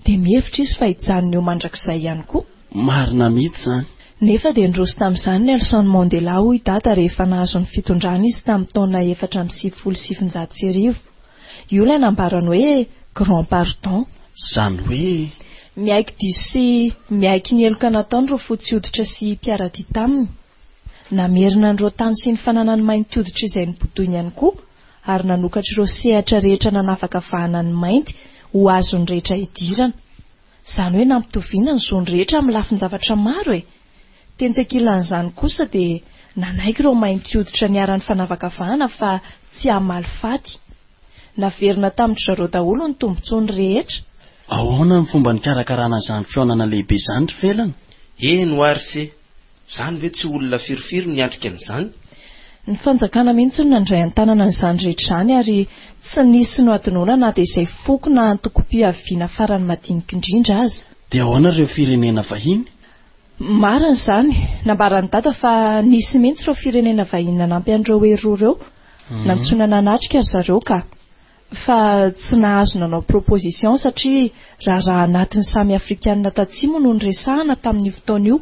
dia mihevitra izy fa hijanony eo mandrakizay ihany koa. Marina mihitsy izany. Nefa dia nidroso tamin'izany Nelson Mandela hoy dada rehefa nahazo ny fitondrana izy tamin'ny taona 1979. Io ilay nambarany hoe grand pardon. Izany hoe miaiky diso sy miaiky ny eloka nataony ireo fotsy hoditra sy mpiaradia taminy. Namerina an'ireo tany sy ny fananany mainty hoditra izay nipotoiny ihany koa ary nanokatra ireo sehatra rehetra nanafaka vahana ny mainty ho azony rehetra idirana. Izany hoe nampitoviana ny zony rehetra amin'ny lafiny zavatra maro e. Tenjek'ilan'izany kosa dia nanaiky ireo mainty hoditra niara-ny fanavaka vahana fa tsy hamaly faty. Naverina tamin'ny zareo daholo ny tombontsoany rehetra. Ahoana ny fomba nikarakarana izany fionana lehibe izany ry felana? Eno ary se izany ve tsy olona firifiry miandrika an'izany? Ny fanjakana mihitsy no nandray an-tanana n'izany rehetra izany ary tsy nisy no adinoana na dia izay foko na antoko-piaviana farany madinika indrindra aza. Dia ahoana ireo firenena vahiny? Marina izany, nambarany dada fa nisy mihitsy ireo firenena vahiny nanampy an'ireo heroa ireo. Nantsoina nanatrika ry zareo ka. Fa tsy nahazo nanao proposition satria raha anatin'ny samy afrikanina tatsimo no niresahana tamin'ny fotoana io.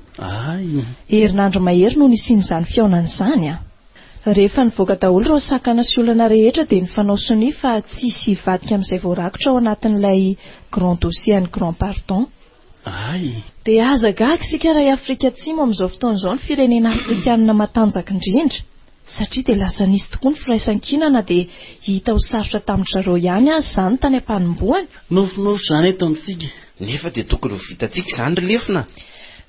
Herinandro mahery no nisian'izany fionana izany. Rehefa nivoaka daholo ireo sakana sy olana rehetra dia nifanao sonia fa tsy hisy hivadika amin'izay voarakotra ao anatin'ilay grand dossier ny grand pardon. Dia aza gaga sika raha Afrika Atsimo amin'izao fotoana izao ny firenena afrikanina matanjaka indrindra. Satria dia lasa nisy tokoa ny firaisan-kinana dia hita ho sarotra tamin'ny zareo ihany izany tany am-panomboany. Nofinofy izany eto amintsika. Nefa dia tokony ho vitantsika izany ry lefina.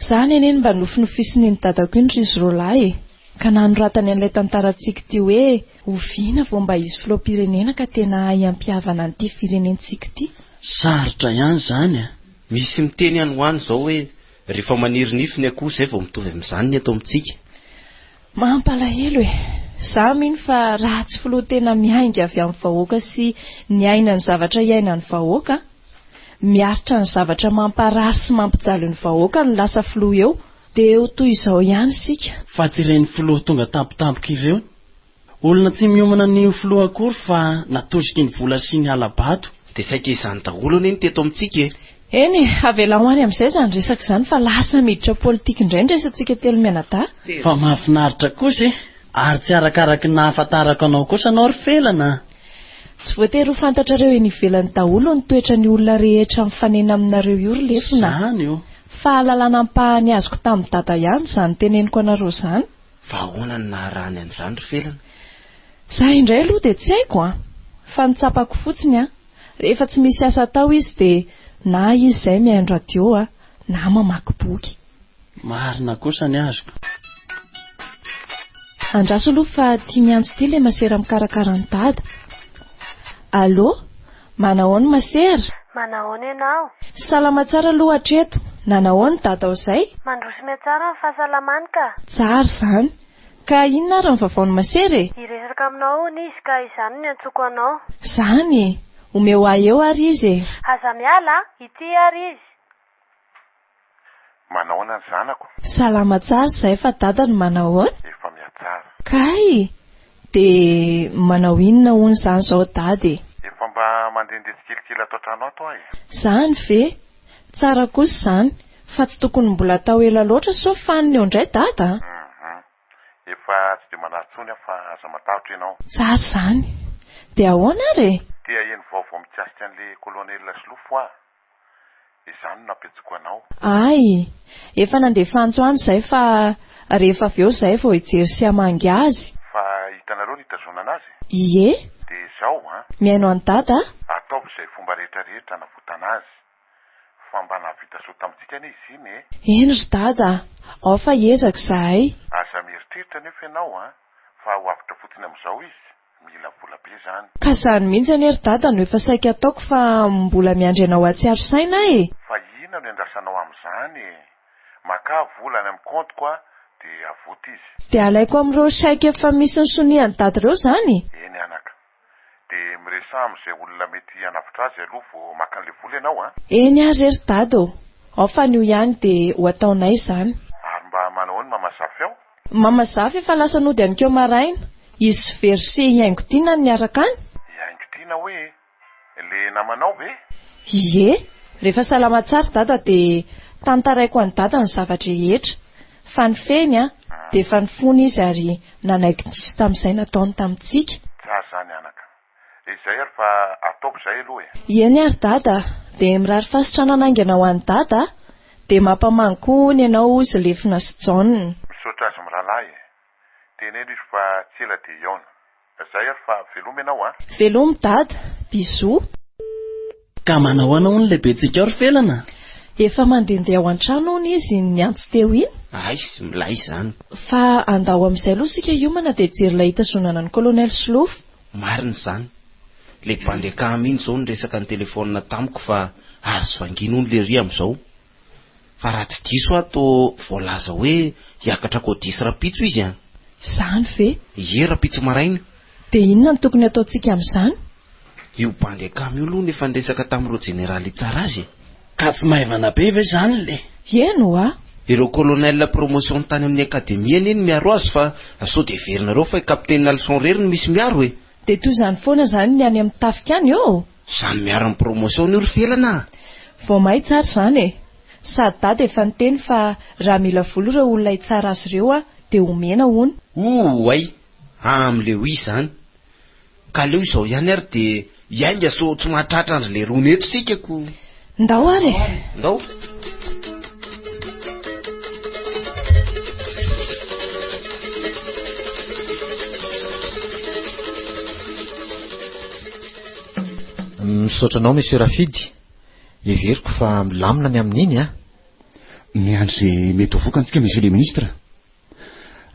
Izany eneny mba nofinofisiny ny dadako iny ry Zrolahy ka nanoratany an'ilay tantarantsika ty hoe oviana vao mba izy filoham-pirenena ka tena hiampihavana an'ity firenentsika ty. Sarotra ihany izany. Misy miteny ihany ho any izao hoe rehefa maniry nifiny akoho izay vao mitovy amin'izany ny eto amintsika. Mampalahelo e. Za mino fa raha tsy filoha tena miainga avy amin'ny vahoaka sy ny aina ny zavatra iainan'ny vahoaka, miaritra ny zavatra mamparary sy mampijaly ny vahoaka no lasa filoha eo, dia eo toy izao ihany sika. Fa tsy ireny filoha tonga tampotampoka ireo. Olona tsy miomana ny filoha akory fa natosiky ny vola sy ny alabato. Dia saika izany daholo anie teto amintsika e. Eny, avela ho any amin'izay izany resaka izany fa lasa miditra politika indray ny resantsika telo mianadahy. Fa mahafinaritra kosa e. Ary tsy arakaraky ny nahafantarako anao kosa anao ry felana. Tsy voatery ho fantatrareo eny ivelany daholo ny toetra ny olona rehetra mifanena aminareo io ry lefina. Izany io. Fahalalana ampahany azoko tamin'ny dada ihany izany teneniko anareo izany. Fa ahoana ny naharahany an'izany ry felana? Za indray aloha dia tsy haiko fa nitsapako fotsiny rehefa tsy misy asa atao izy dia na izy izay mihaino radio na mamaky boky. Marina kosa ny azoko. Andraso aloha fa tia miantso ity ilay masera mikarakara ny dada. Allo? Manahoana masera? Manahoana ianao? Salama tsara aloha hatreto. Nanahoana dada ao izay? Mandroso tsara ny fahasalamany ka. Tsara izany. Ka inona ary ny vaovaony masera e? Hiresaka aminao hono izy ka izany ny antsoko anao. Izany omeo ahy eo ary izy e. Aza miala, ity ary izy. Manahoana ny zanako? Salama tsara izay fa dada ny manahoana? Efa miatsara. Kay, dia manao inona hono izany izao dada e? Efa mba mandehandeha tsikelikely atao trano ato ahy. Izany ve? Tsara kosa izany, fa tsy tokony mbola atao ela loatra so faniny eo indray dada. Efa tsy dia manatsony fa aza matahotra ianao. Tsara izany. Dia ahoana ary? Tia eny vaovao mikasika an'ilay kolonelina Silofo aho. Izany no napetsiko anao. Ay, efa nandefa antsoany izay fa rehefa avy eo izay vao hijery sy hamangy azy. Fa hitanareo nitazonana azy? Ie. Dia izao mihaino any dada? Ataovy izay fomba rehetrarehetra navotana azy. Fa mba nahavita soa tamintsika anie izy iny e. Eny ry dada, ao fa ezaka izahay. Aza mieritreritra nefa ianao fa ho avitra fotsiny amin'izao izy. Mila vola be izany. Ka izany mihitsy anie ry dada no efa saika ataoko fa mbola miandry anao atsiaro saina e. Fa ina no andrasanao amin'izany e. Maka volany amin'ny compte dia avoty izy. Dia alaiko amin'ireo saika efa misy ny soniany dada ireo izany. Eny anaka. Dia miresy miasa amin'izay olona mety hanavitra azy aloha vao maka an'ilay vola ianao a. Eny ary ry dado, ao fa nio ihany dia ho ataonay izany. Ary mba manao ny mamasafy ao? Mamasafy efa lasa nody any keo maraina. Izy verse iaingo tiana niaraka any? Iaingo tiana hoe le namanao ve? Ie, rehefa salama tsara dada dia tantaraiko any dada ny zavatra rehetra. Fa ny feony dia efa nifony izy ary nanaiky tsisy tamin'izay nataony tamintsika. Tsara zany anaka. Izay ary fa ataoko izay aloha e. Eny ary dada, dia mirary fasitrana naingana ho an'ny dada dia mampamankoany ianao izy lefina sy jaonina. Misaotra azy mirahalahy e. Teneno izy fa tsy ela dia iaona. Izay ary fa velomy ianao a. Velomy dada, bisous. Ka manao anao ny lehibentsika ary felana? Efa mandehandeha ao an-trano ony izy niantso teo iny. Ay, sy milay izany. Fa andao amin'izay aloha sika iomana dia jery ilay hitazonana ny kolonel Slof. Marina izany. Le bandeka mihitsy izao ny resaka ny telefonina tamiko fa azo vangino ny le ry amin'izao. Fa raha tsy diso ato voalaza hoe hiakatra kodisy rapitso izy a. Zany ve? Ie, rapitso maraina. Dia inona no tokony ataontsika amin'izany? Io bandeka io aloha nefa niresaka tamin'ireo jeneraly tsara azy. Ka tsy maivana be ve zany le? Eno a? Ireo kolonel promotion tany amin'ny akademia eny miaro azy fa sao dia heverinareo fa kapitena leçon rery ny misy miaro e. Dia toy izany foana izany ny any amin'ny tafika any eo. Samy miaro amin'ny promotion io ry felana. Vao may tsara izany e. Sady dada efa niteny fa raha mila vola ireo olona hitsara azy ireo dia omena hony. Ay, amin'le ho izany. Ka leo izao ihany ary dia iainga so tsy mahatratra andry le roneto sikako. Ndao ary. Ndao. Misaotra anao monsieur Rafidy. Everiko fa milamina ny amin'iny a. Miandry izay mety ho vokantsika monsieur le ministre.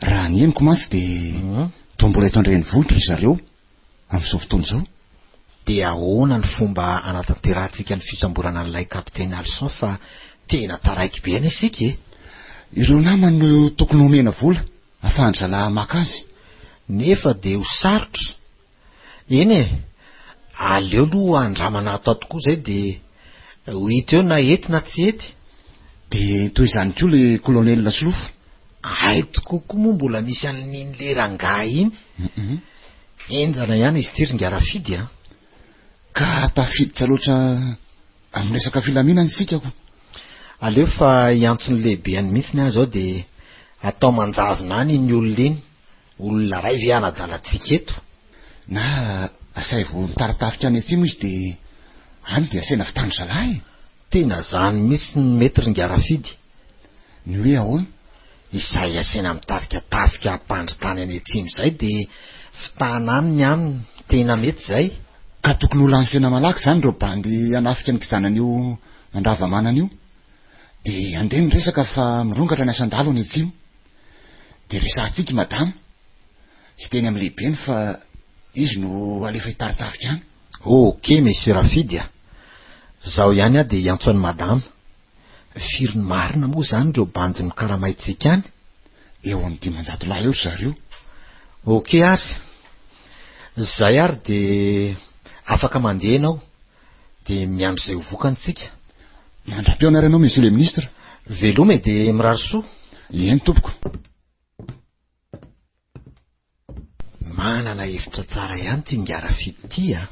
Raha ny henoko mantsy dia toa mbola hitondray ny vohitra zareo amin'izao fotoana izao. Dia ahoana ny fomba anatanterantsika ny fisamborana an'ilay kapitena Alson fa tena taraiky be any isika e. Ireo namany no tokony omena vola ahafahany zalahy maka azy. Nefa dia ho sarotra. Eny e, aleo aloha andramana atao tokoa izay dia ho hita eo na ety na tsy ety. Dia toy izany koa le kolonel Slof. Aito kokoa moa mbola misy an'iny le rangahy iny. Enjana ihany izy tiry Rafidy a. Ka tafiditra loatra amin'ny resaka filaminana isika ko. Aleo fa hiantsony lehibeany mihitsy azy ao dia atao manjavona any ny olona iny. Olona ray ve anadalantsika eto. Na asay vao mitaratafitra any atsimo izy dia any dia asaina fitandro zalahy. Tena zany mihitsy ny mety ry Rafidy. Ny hoe ahoana? Izay asaina mitarika tafika ampandry tany any atsimo izay dia fitana aminy aminy tena mety izay. Ka tokony ho lansena malaky izany ireo bandy hanafitra ny kizanan'io Andravamanana io. Dia andeha miresaka fa mirongatra ny asan-dalo any atsimo. Dia resahantsika madama. Hiteny amin'ny lehibeny fa izy no alefa hitaritafitra any. Ok monsieur Rafidy a. Zaho ihany dia hiantsony madama. Firony marina moa izany ireo bandy ny karamaitsika any. Eo amin'ny 500 lahy eo zareo. Ok ary. Zay ary dia afaka mandeha ianao dia miandry izay ho vokantsika. Mandra-piona ianao monsieur le ministre. Veloma dia mirary soa. Eny tompoko. Manana hevitra tsara ihany ty Rafidy ty a.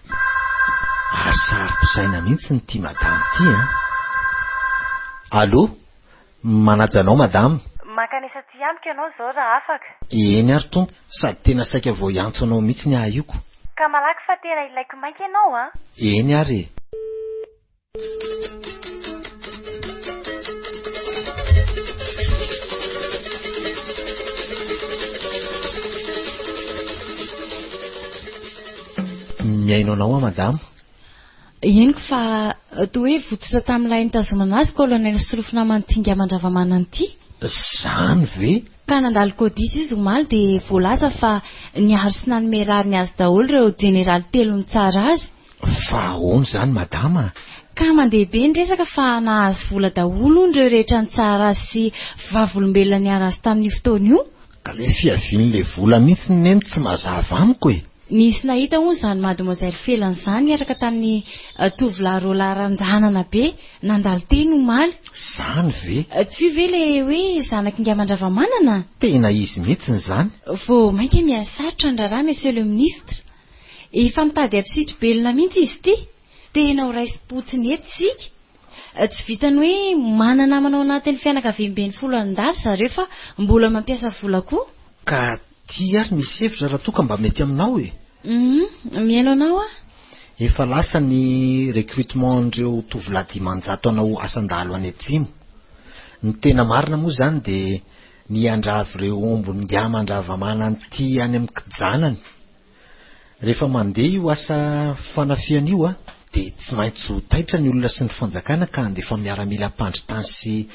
Ary saropisaina mihitsy ny ty madama ty a. Allô? Manaja anao madama? Makanisa ty amiko ianao zao raha afaka. Eny ary tompo, sady tena saika vao iantso anao mihitsy ny ahiko. Ka malaky fa tena ilaiko mainka ianao a. Eny ary. Miaino anao madama? Henoko fa toa hoe vototra tamin'ilay nitazomana azy kolonel Slof namantinga Mandravamana ity. Zany ve? Ka nandalo kodisy izy omaly dia voalaza fa niaro sy nanome rariny azy daholo ireo jeneraly 3 nitsara azy. Fa ahoana zany madama? Ka mandeha be ny resaka fa nahazo vola daholo ireo rehetra nitsara azy sy vavolombelona niara azy tamin'ny fotoana io. Ka le fiavian'le vola mihitsy neny tsy mazava amiko e. Nisy nahita hono izany mademoiselle Felany izany niaraka tamin'ny tovolahy roalahy ranjanana be nandalo teny omaly. Zany ve? Tsy ve le hoe zanaky Ngamandravamanana? Tena izy mihitsiny izany. Vao mainka mihasarotra andraraha monsieur le ministre. Efa mitady arsitro-belona mihitsy izy ity. Tena ho raisi-potsiny eto isika. Tsy vitany hoe manana manao anatin'ny fianakaviam-ben'ny 10 zareo fa mbola mampiasa vola koa. Ka ty ary misy hevitra raha toa ka mba mety aminao e. Miaino anao a? Efa lasa ny recrutement-ndreo tovolahy 500 anao asandalo any atsimo. Ny tena marina moa zany dia ny andravy ireo ombony Ngamandravamanana ty any amin'ny kijanany. Rehefa mandeha io asa fanafiana io dia tsy maintsy ho taitra ny olona sy ny fanjakana ka andefa miaramila ampandritany sy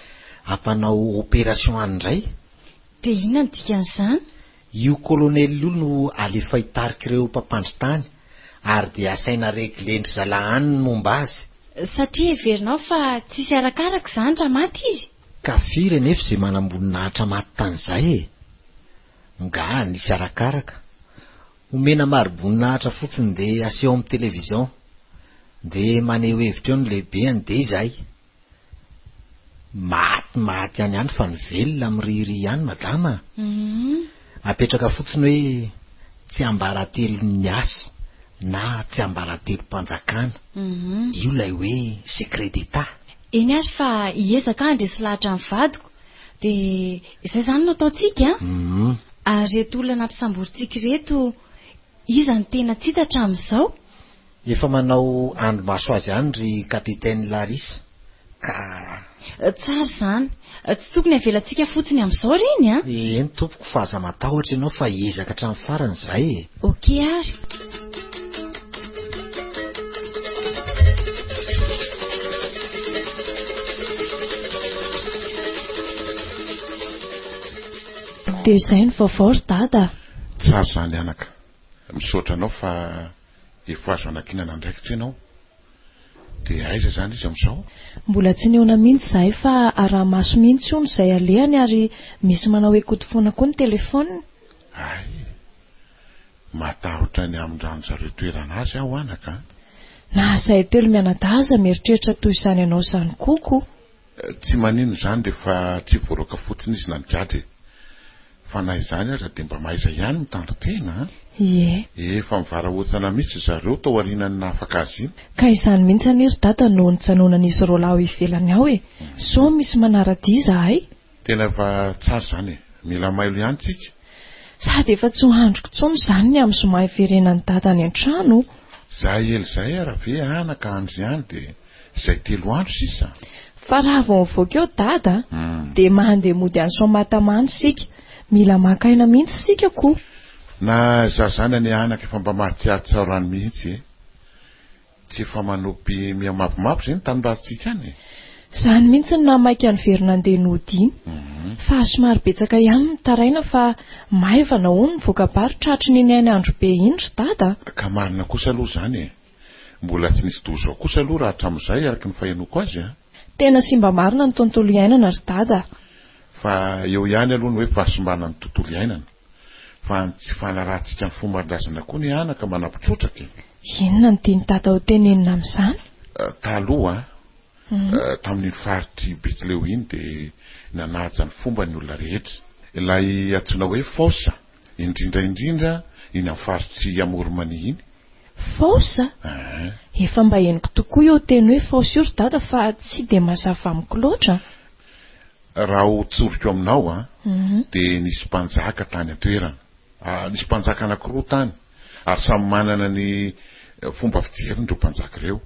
ampanao opération andray. Dia inona ny dikan'izany? Io kolonely io no alefa hitarika ireo mpampandritany ary dia asaina reglendry zalaany ny momba azy. Satria heverinao fa tsisy arakaraka izany raha maty izy. Ka firy anefa izay manambonina maty tan'izay e. Nga nisy arakaraka. Omena maribonina fotsiny dia aseho amin'ny televizion. Dia maneho hevitra eo ny lehibeany dia izay. Maty any fa ny velona miriri ihany madama. Apetraka fotsiny hoe tsy ambaratelo ny asa na tsy ambaratelo mpanjakana. Io lay hoe secret d'état. Eny azy fa hiezaka andresy lahatra ny vadiko. Dia izay zany no ataontsika. Ary reto olona nampisamborintsika reto iza ny tena tsy hita hatramin'izao. Efa manao andro-maso azy ihany ry kapitaine Larissa. Ka tsara izany. Tsy tokony avelantsika fotsiny amin'izao reny a? Eny tompoko fa aza matahotra ianao fa hiezaka hatramin'ny farany izay e. Okey ary. Dia izay ny vaovao ry dada. Tsara izany anaka. Misaotra anao fa efa azo anakinana andraikitra ianao. Dia aiza izany izy amin'izao? Mbola tsy neona mihitsy izahay fa araha-maso mihitsy hono izay alehany ary misy manao ekoto foana koa ny telefaoniny. Ay, matahotra ny amin'irano zareo toerana azy aho anaka. Na izahay telo mianadaza mieritreritra toy izany ianao izany koko. Tsy manino izany dia fa tsy voaroaka fotsiny izy nanjady. Fa na izany aza dia mba mahaiza ihany mitandritena. Ie. Efa mivarahotsana mihitsy zareo tao aorianany nahafaka azy iny. Ka izany mihitsy aniry dada no nitsanonan'izy roalahy ivelany ao e. So misy manaradia izahay. Tena efa tsara izany e. Mila mailo ihany tsika. Sady efa tsy ho androko intsony izany ny amin'ny zoma iverenany dada any an-trano. Zahay ely izay raha ve anaka andro ihany dia izay 3 andro sisa. Fa raha vao mivoaka eo dada dia mandeha mody any Soamatamana sika. Mila makaina mihitsy sika koa. Na zazana ny anaka efa mba mahatsiatsarany mihitsy e. Tsy efa manopy mihamapimapy izay ny tanimbazitsika any. Izany mihitsy no namaika ny verina andeha nody iny. Fa somary betsaka ihany ny taraina fa maivana hono ny voakabary tratry ny iny andro be iny ry dada. Ka marina kosa aloha izany e. Mbola tsy nisy dozao kosa aloha raha hatramin'izay araky ny fahenoko azy a. Tena simba marina ny tontolo iainana ry dada. Fa eo ihany aloha ny hoe fahasombana ny tontolo iainana. Fa tsy fanarahantsika ny fomban-drazana koa ny anaka manampitrotraka. Inona ny tiany dada ho tenenina amin'izany? Taloha tamin'ny faritry Betsileo iny dia nanaja ny fomba ny olona rehetra. Ilay antsoina hoe fosa, indrindra iny amin'ny faritry Amoromania iny. Fosa? Efa mba henoko tokoa eo teny hoe fosa io ry dada fa tsy dia mazava amiko loatra. Raha ho tsoriko aminao dia nisy mpanjaka tany an-toerana. Nisy mpanjaka anankiroa tany ary samy manana ny fomba fijeriny ireo mpanjaka ireo.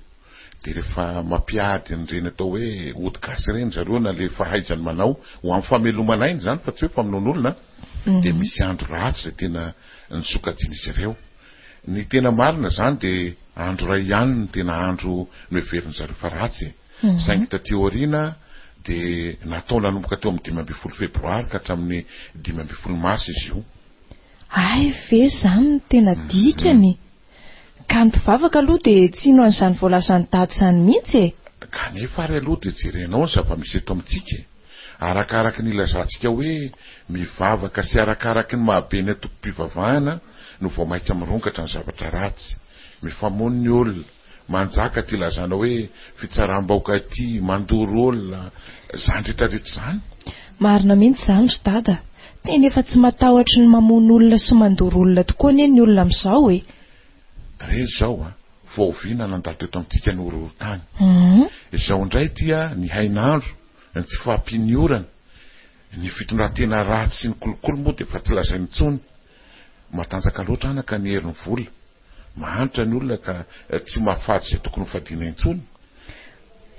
Dia rehefa mampiady an'ireny atao hoe ody gasy ireny zareo na le fahaizany manao ho amin'ny famelomana iny izany fa tsy hoe famonoan'olona. Dia misy andro ratsy izay tena nisokajiana izy ireo. Ny tena marina izany dia andro iray ihany ny tena andro noheverin'ny zareo fa ratsy. Saingy taty aoriana dia natao nanomboka teo amin'ny 15 febroary ka hatramin'ny 15 mars izy io. Ay ve izany no tena dikany. Ka ny mpivavaka aloha dia tsy ino an'izany voalazany dady izany mihitsy e. Kanefa ary aloha dia jerenao ny zava-misy eto amintsika. arakaraky ny ilazantsika hoe mivavaka sy arakaraky ny mahabe ny atokom-pivavahana no vao maika mirongatra ny zavatra ratsy. Mifamono ny olona, manjaka ty lazana hoe fitsaram-baoka ty, mandoro olona, zany rehetrarehetra zany. Marina mihitsy zany ry dada. Tena efa tsy matahotra ny mamono olona sy mandoro olona tokoa ny olona amin'izao e. Re zao vao viana nandalo teto amintsika ny horohorontany. Izao indray tia ny hainandro, ny tsy fahampiniorana, ny fitondratena ratsy sy ny kolokolo moa dia efa tsy lazainy intsony. Matanjaka loatra anaka ny herin'ny vola. Mahantra ny olona ka tsy mahafady izay tokony fadiana intsony.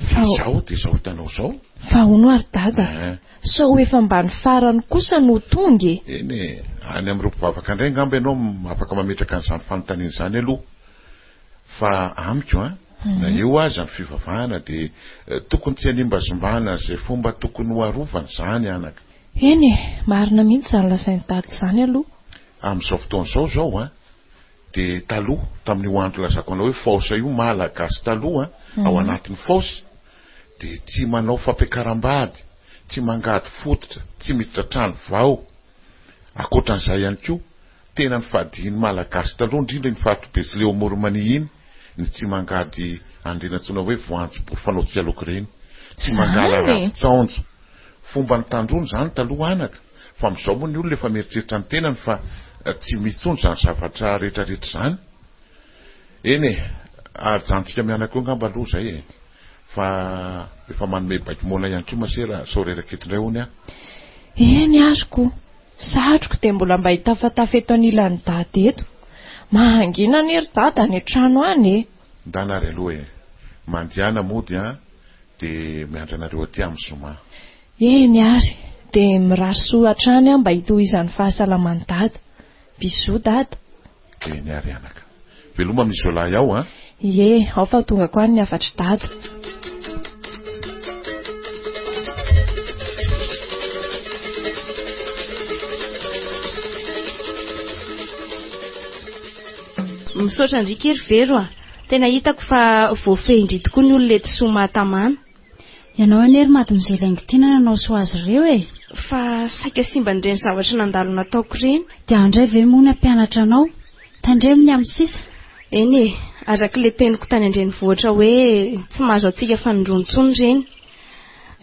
Izao dia izao hitanao izao. Fa hono ary dada. Sao efa mbany farany kosa no tonga. Eny, any amin'ny roam-pivavaka indray ngamba ianao afaka mametraka an'izany fanontaniana izany aloha. Fa amiko na eo aza ny fivavahana dia tokony tsy hanimbazimbana izay fomba tokony ho arovana izany anaka. Eny, marina mihitsy izany lasainy tady izany aloha. Amin'izao fotoana izao dia taloha tamin'ny hoandro lazako anao hoe faosa io malagasy taloha ao anatin'ny faosy dia tsy manao fampiakaram-bady, tsy mangady fototra, tsy miditra trano vao. Akoatran'izay ihany koa tena ny fahadiany malagasy taloha indrindra ny fahatobe sy leo Mania iny ny tsy mangady andrenantsona hoe voanjobory fanaotsika laoka ireny, tsy mangala ravitsaonjo. Fomba ny tandrono zany taloha anaka. Fa amin'izao moa ny olona efa mieritreritra ny tenany fa tsy mitsony zany zavatra rehetrarehetra zany. Eny ajantsika mianako eo ngamba aloha zay fa efa manome baikimona ihany koa masera sao reraketo indray hony Eny azoko. Satroko dia mbola mba hitafatafa eto anilan'ny dada eto. Mahangina ny ery dada ny trano any ndanare aloha mandiana mody dia miandranareo aty amin'ny zoma. Eny ary dia miraso hatrany mba hitohizan'ny fahasalaman'ny dada. Bisous dada. Eny ary anaka. Veloma amin'izao lahy ao Ie, ao fa tonga koa ny afatry dada. Misaotra ndrika ery vero tena hitako fa voafehindry tokoa ny olona eto Somatamana. Ianao anery madimozely Angitiana nanao soa azy ireo fa saika simba n'ireny zavatra nandalo nataoko ireny. Dia andray ve moa ny mpianatra anao? Tandreminy amin'ny sisa? Eny araka le teniko tany andrenivohitra hoe tsy mahazo antsika fanondrontsony ireny.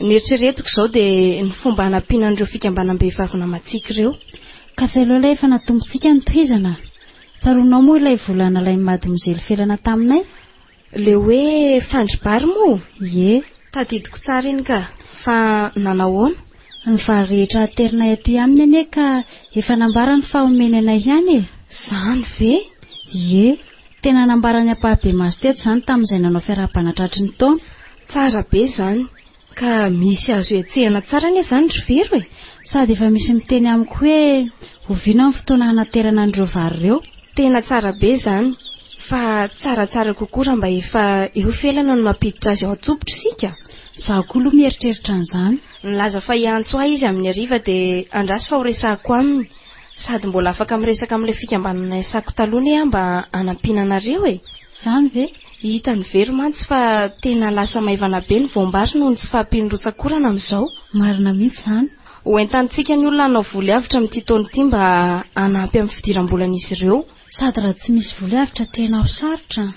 Ny eritreretiko izao dia ny fomba hanampianan'ireo fikambanam-behivavy namatsika ireo. Ka telo ilay efa natombontsika ny tohizana. Tsaronao moa ilay volana ilay madimozely felana taminay? Le hoe fandribary moa? Ie. Tadidiko tsara iny ka. Fa nanahoana? Ny varehetra aterinay aty aminy ane ka efa nambarany fa omeny anay ihany Zany ve? Ie. Tena nambarany ampahabe maso teto zany tamin'izay nanao fiaraha-panatratry ny taona. Tsara be zany. Ka misy azo etsehana tsara ane zany ry vero Sady efa misy miteny amiko hoe oviana ny fotoana hanaterana an'ireo vary ireo. Tena tsara be zany. Fa tsaratsara kokoa raha mba efa eo felana no mampiditra azy ao an-tsopitra sika. Zaho koa aloha mieritreritra an'izany. Nilaza fa hiantso ahy izy amin'ny hariva dia andrasy fa ho resahako aminy. Sady mbola afaka miresaka amin'ilay fikambanana isako taloha mba hanampinanareo Zany ve? Hitany vero mantsy fa tena lasa maivana be ny voambary noho ny tsy fahampinorotsakorana amin'izao. Marina mihitsy zany. Hoentantsika ny olona hanao voly avitra amin'ity taona ity mba hanampy amin'ny fidiram-bolan'izy ireo. Sady raha tsy misy voly avitra tena ho sarotra.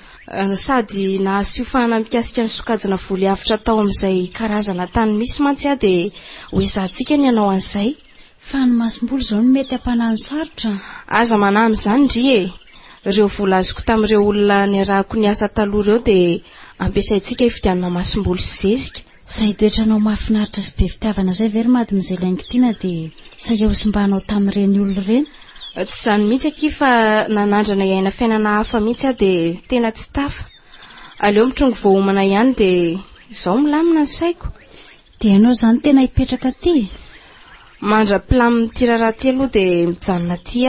Sady nahasoafahana mikasika ny sokajana voly avitra tao amin'izay karazana tany misy mantsy dia hoezahantsika ny hanao an'izay. Fa ny masom-boly izao no mety hampanahany sarotra. Aza manamy izany ndry Ireo vola azoko tamin'ireo olona niarahako ny asa taloha ireo dia ampiasaintsika hifidianana masom-boly sy zezika. Izay toetranao mahafinaritra sy be fitiavana izay very madimozely Angitiana dia saia hosimbanao tamin'ireny olona ireny. Tsy izany mihitsy aky fa nanandrana iaina fiainana hafa mihitsy dia tena tsy tafa. Aleo mitrongo voahomana ihany dia izao milamina ny saiko. Dia ianao izany tena hipetraka aty? Mandra-pilaminy tiraraty aloha dia mijanona aty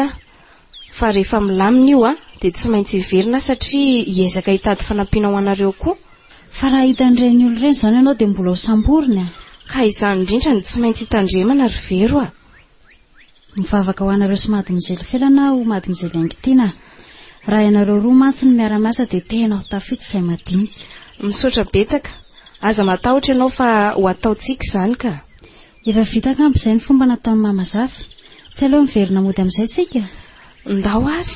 fa rehefa milamina io dia tsy maintsy hiverina satria hiezaka hitady fanampiana ho anareo koa. Fa raha hitan'ireny olona ireny izany ianao dia mbola ho samborina. Ka izany indrindra ny tsy maintsy hitandremana ry vero Mivavaka ho anareo sy madimozely felana ho madimozely Angitiana. Raha ianareo roa mantsy ny miara-miasa dia tena ho tafita izay madinika. Misaotra betaka. Aza matahotra ianao fa ho ataontsika izany ka. Efa vita kampo izay ny fomba nataon'ny mamazafy. Tsy aleo miverina mody amin'izay sika. Ndao ary.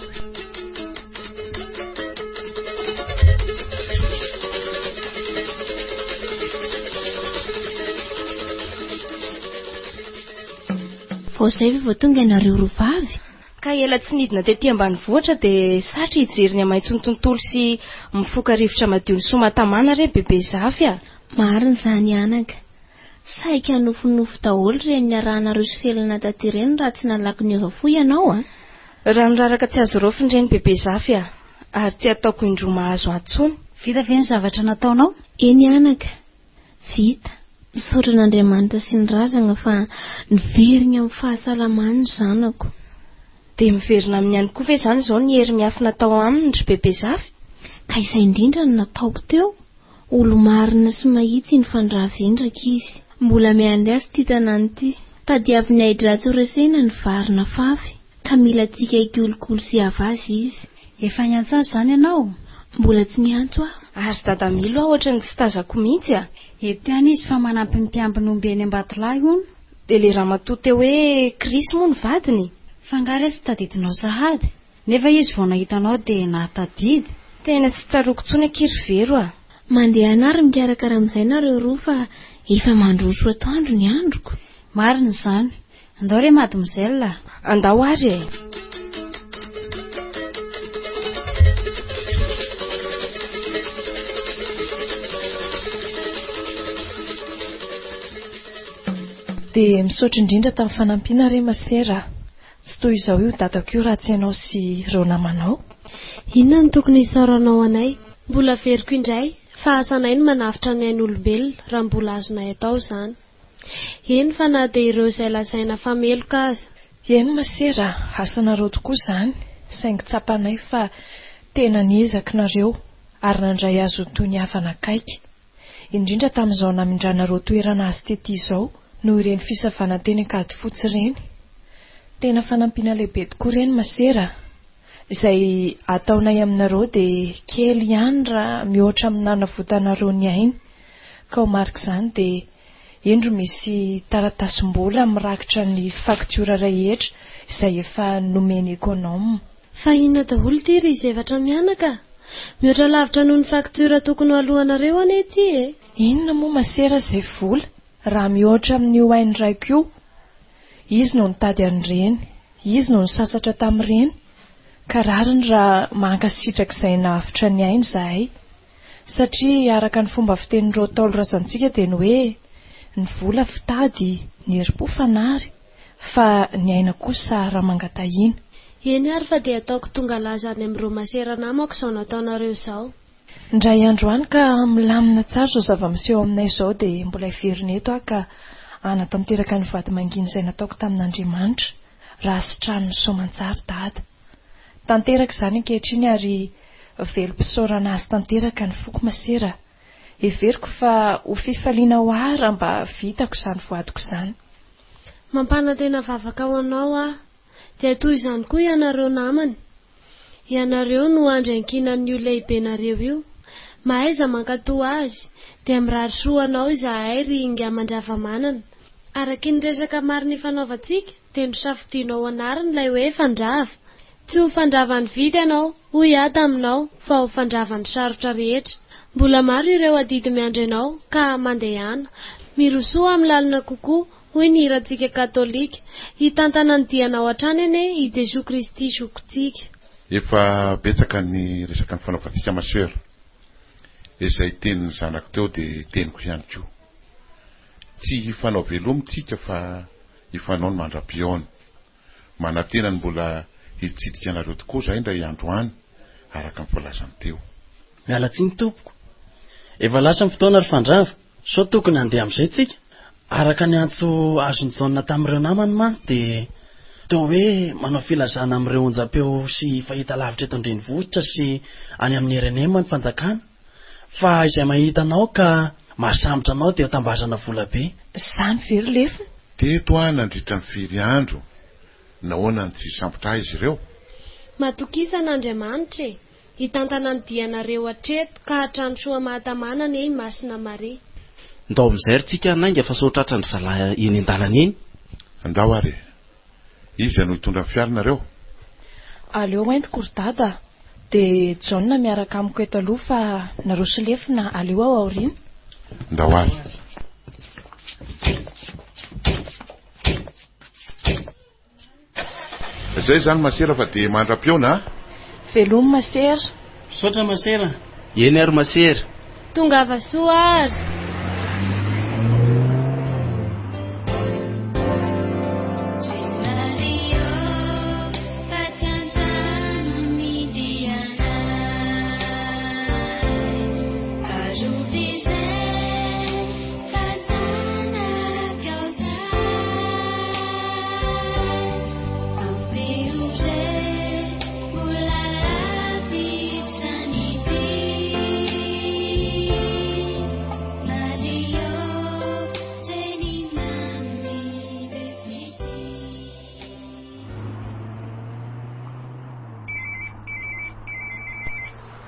Vao izay vao tonga ianareo roa vavy. Ka ela tsy nidina tetỳ ambanivohitra dia satria hijery ny amaitsony tontolo sy mifoka rivotra madio ny somatamana re bebe zafy a. Marina izany anaka. Saika nofonofo daholo reny niarahanareo sy felana taty ireny raha tsy nalaky ny eva fo ianao a. Raha miraraka tsy azo rofiny reny bebe zafy a, ary tsy ataoko indroa mahazo atsony. Vita ve ny zavatra nataonao? Eny anaka. Vita. Misaotra n'Andriamanitra sy ny razana fa niverina amin'ny fahasalaman'ny zanako. Dia miverina amin'ny ihany koa ve izany izao ny hery miafy natao aminy ry bebe zafy? Ka izay indrindra no nataoko teo. Olo marina sy mahitsy ny fandravendraka izy. Mbola miandry azy ty tanàna ty. Tadiavin'ny aidratsy resena ny varina fafy. Ka mila tsika ikolokolo sy avazy izy. Efa niantso azy izany ianao? Mbola tsy niantso aho. Ary dada milo ohatra ny tsy tazako mihitsy a. Eto ihany izy fa manampy ny mpiambiny omby eny Ambatolahy hono. Dia le ramatoa teo hoe Krisy moa ny vadiny. Fangary tsy tadidinao sahady. Nefa izy vao nahitanao dia nahatadidy. Tena tsy tsaroako tsony akiry vero a. Mandeha anary mikarakara amin'izay nareo roa fa efa mandroso atoandro ny androko. Marina izany. Andao re mademoiselle. Andao ary e. Dia misaotra indrindra tamin'ny fanampiana re masera. Tsy toy izao io dadako io raha tsy ianao sy ireo namanao. Inona ny tokony hisaoranao anay? Mbola veriko indray fa asanay ny manavitra ny ain'olombelona raha mbola azonay atao izany. Eny fa na dia ireo izay lazaina fameloka aza. Eny masera, asanareo tokoa izany. Saingy tsapanay fa tena niezaka nareo ary nandray azo toy ny havana akaiky. Indrindra tamin'izao namindranareo toerana azy tety izao no ireny fisavana teny Akady fotsy ireny. Tena fanampiana lehibe tokoa ireny masera. Izay ataonay aminareo dia kely ihany raha mihoatra amin'ny nanavotanareo ny ainy. Ka ho marika izany dia endro misy taratasim-bola mirakitra ny faktiora rehetra izay efa nomeny ekonoma. Fa inona daholo ity ry zavatra mianaka? Mihoatra lavitra noho ny faktiora tokony alohanareo ane ity e? Inona moa masera izay vola? Raha mihoatra amin'ny hoainy raiko io, izy no nitady an'ireny, izy no nisasatra tamin'ireny, ka rariny raha mankasitraka izay nahafitra ny ainy izahay. Satria araka ny fomba fitenin'ireo Taolo razantsika dia ny hoe ny vola fitady, ny herim-po fanary, fa ny aina kosa raha mangatahina. Eny ary fa dia ataoko tonga laza any amin'ireo masera namako izao nataonareo izao. Indray andro any ka milamina tsara izao zava-miseho aminay izao dia mbola hiverina eto aho ka hanatanteraka ny vady mangina izay nataoko tamin'Andriamanitra raha sitrano soamantsara dada. Tanteraka izany ankehitriny ary velom-pisaorana azy tanteraka ny foko masera. Heveriko fa ho fifaliana ho ara mba vitako izany voadiko izany. Mampanantena vavaka ho anao aho. Dia toy izany koa ianareo namany. Ianareo no andrankinan'io lehibenareo io. Mahaiza mankatoa azy dia mirary soa anao izahay ry inga mandravamanana. Araky ny resaka marina fanaovantsika dia nosafidianao anarany ilay hoe fandrava. Tsy ho fandrava ny vity ianao, hoy aho taminao fa ho fandrava ny sarotra rehetra. Mbola maro ireo adidy miandry anao ka mandehana. Mirosoa amin'ny lalina kokoa, hoy ny hirantsika katolika. Hitantana ny dianao hatrany ane i Jesoa Kristy sokontsika. Efa betsaka ny resaka ny fanaovantsika masera. Izay tenin'ny zanako teo dia teniko ihany koa. Tsy hifanao velomitsika fa hifanao ny mandra-piaona. Manantena ny mbola hitsidika anareo tokoa izay indray andro any araka ny voalazany teo. Miala tsiny tompoko. Efa lasa ny fotoana ry fandrava. Sao tokony handeha amin'izay tsika. Araka ny antso azony jaona tamin'ireo namany mantsy dia toa hoe manao filazana amin'ireo onjam-peo sy fahita lavitra eto an-drenivohitra sy any amin'ny Erenema ny fanjakana. Fa izay mahita anao ka mahasambotra anao dia tambazana vola be. Izany very lefa. Teto ahy nandritra ny firy andro. Nahoana ny tsy sambotra izy ireo? Matokisa n'Andriamanitra e. Hitantana ny dianareo hatreto ka hatrany soa mahatamana ny masina mare. ndao amin'izay ry tsika nainga fa sao tratra ny zalahy eny an-dalana eny. Andao ary. Izy no hitondra fiarinareo. Aleo entiko ry dada. De John miaraka amiko eto aloha fa nareo sy lefina aleo ao aoriana. Ndao ary. Zay zany masera fa de mandra-piona. Veloma masera. Sotra masera. Eny ary masera. Tonga avasoa ary.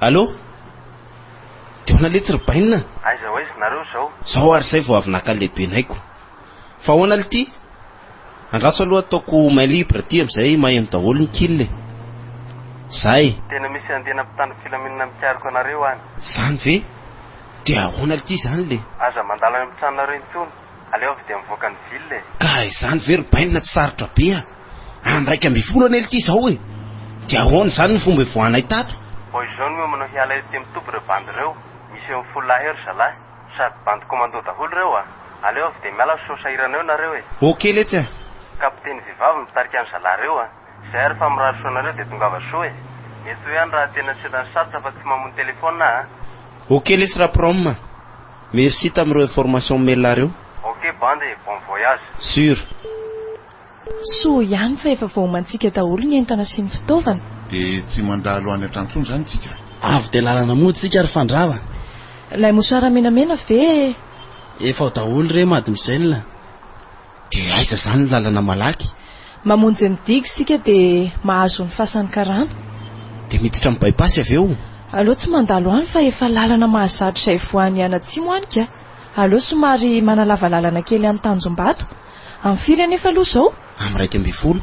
Allô? Teo na lettre bainina? Aiza hoe nareo zao? Zao ary zay vao avy naka lehibe naiko. Fa hoana le ty? Andraso aloha ataoko main libre ty amizay maheno daholo ny kille. Zay. Tena misy andena mpitandro filaminana mikariko anareo any. Zany ve? De ahoana le ty zany le? Aza mandala amin'ny tranonareo intsony. Aleo avy de mivoaka ny ville. Ka izany ve ry bainina tsy sarotra be a? Andraika amby folo ane le ty zao e. De ahoana zany ny fomba ivoanay tato? Hoy zao no manao hiala ety mitombo reo bandy reo. Misy eo amin'ny 10 heure zalahy. Sady bandy commando daholo reo a. Aleo avy de miala sosahiraneo nareo e. Ok letsy a. Kapiteny vivavy mitarika ny zalahy reo a. Zay ary fa mirary soanareo de tonga avasoa e. Mety hoe any raha tena tsy rany sarotra fa tsy mamony telefona a. Ok lesy raprom. Merci tamin'ireo information mail-areo. Ok bande, bon voyage. Sûr. So ihany fa efa vao mantsika daholo ny entana sy ny fitaovana. De tsy mandalo any an-trantsony zany tsika. Avy de lalana mody tsika ary fandrava. Lay mosara menamena ve? Efa daholo re mademoiselle. De aiza zany lalana malaky? Mamonjy ny digy sika de mahazo ny fasan'ny karana. De miditra amin'ny bypass aveo. Aleo tsy mandalo any fa efa lalana mahazatra izay voany anatsimo any ka. Aleo somary manalava lalana kely any Tanjombato. Amin'ny firy anefa aloha zao? Amin'ny 2.10.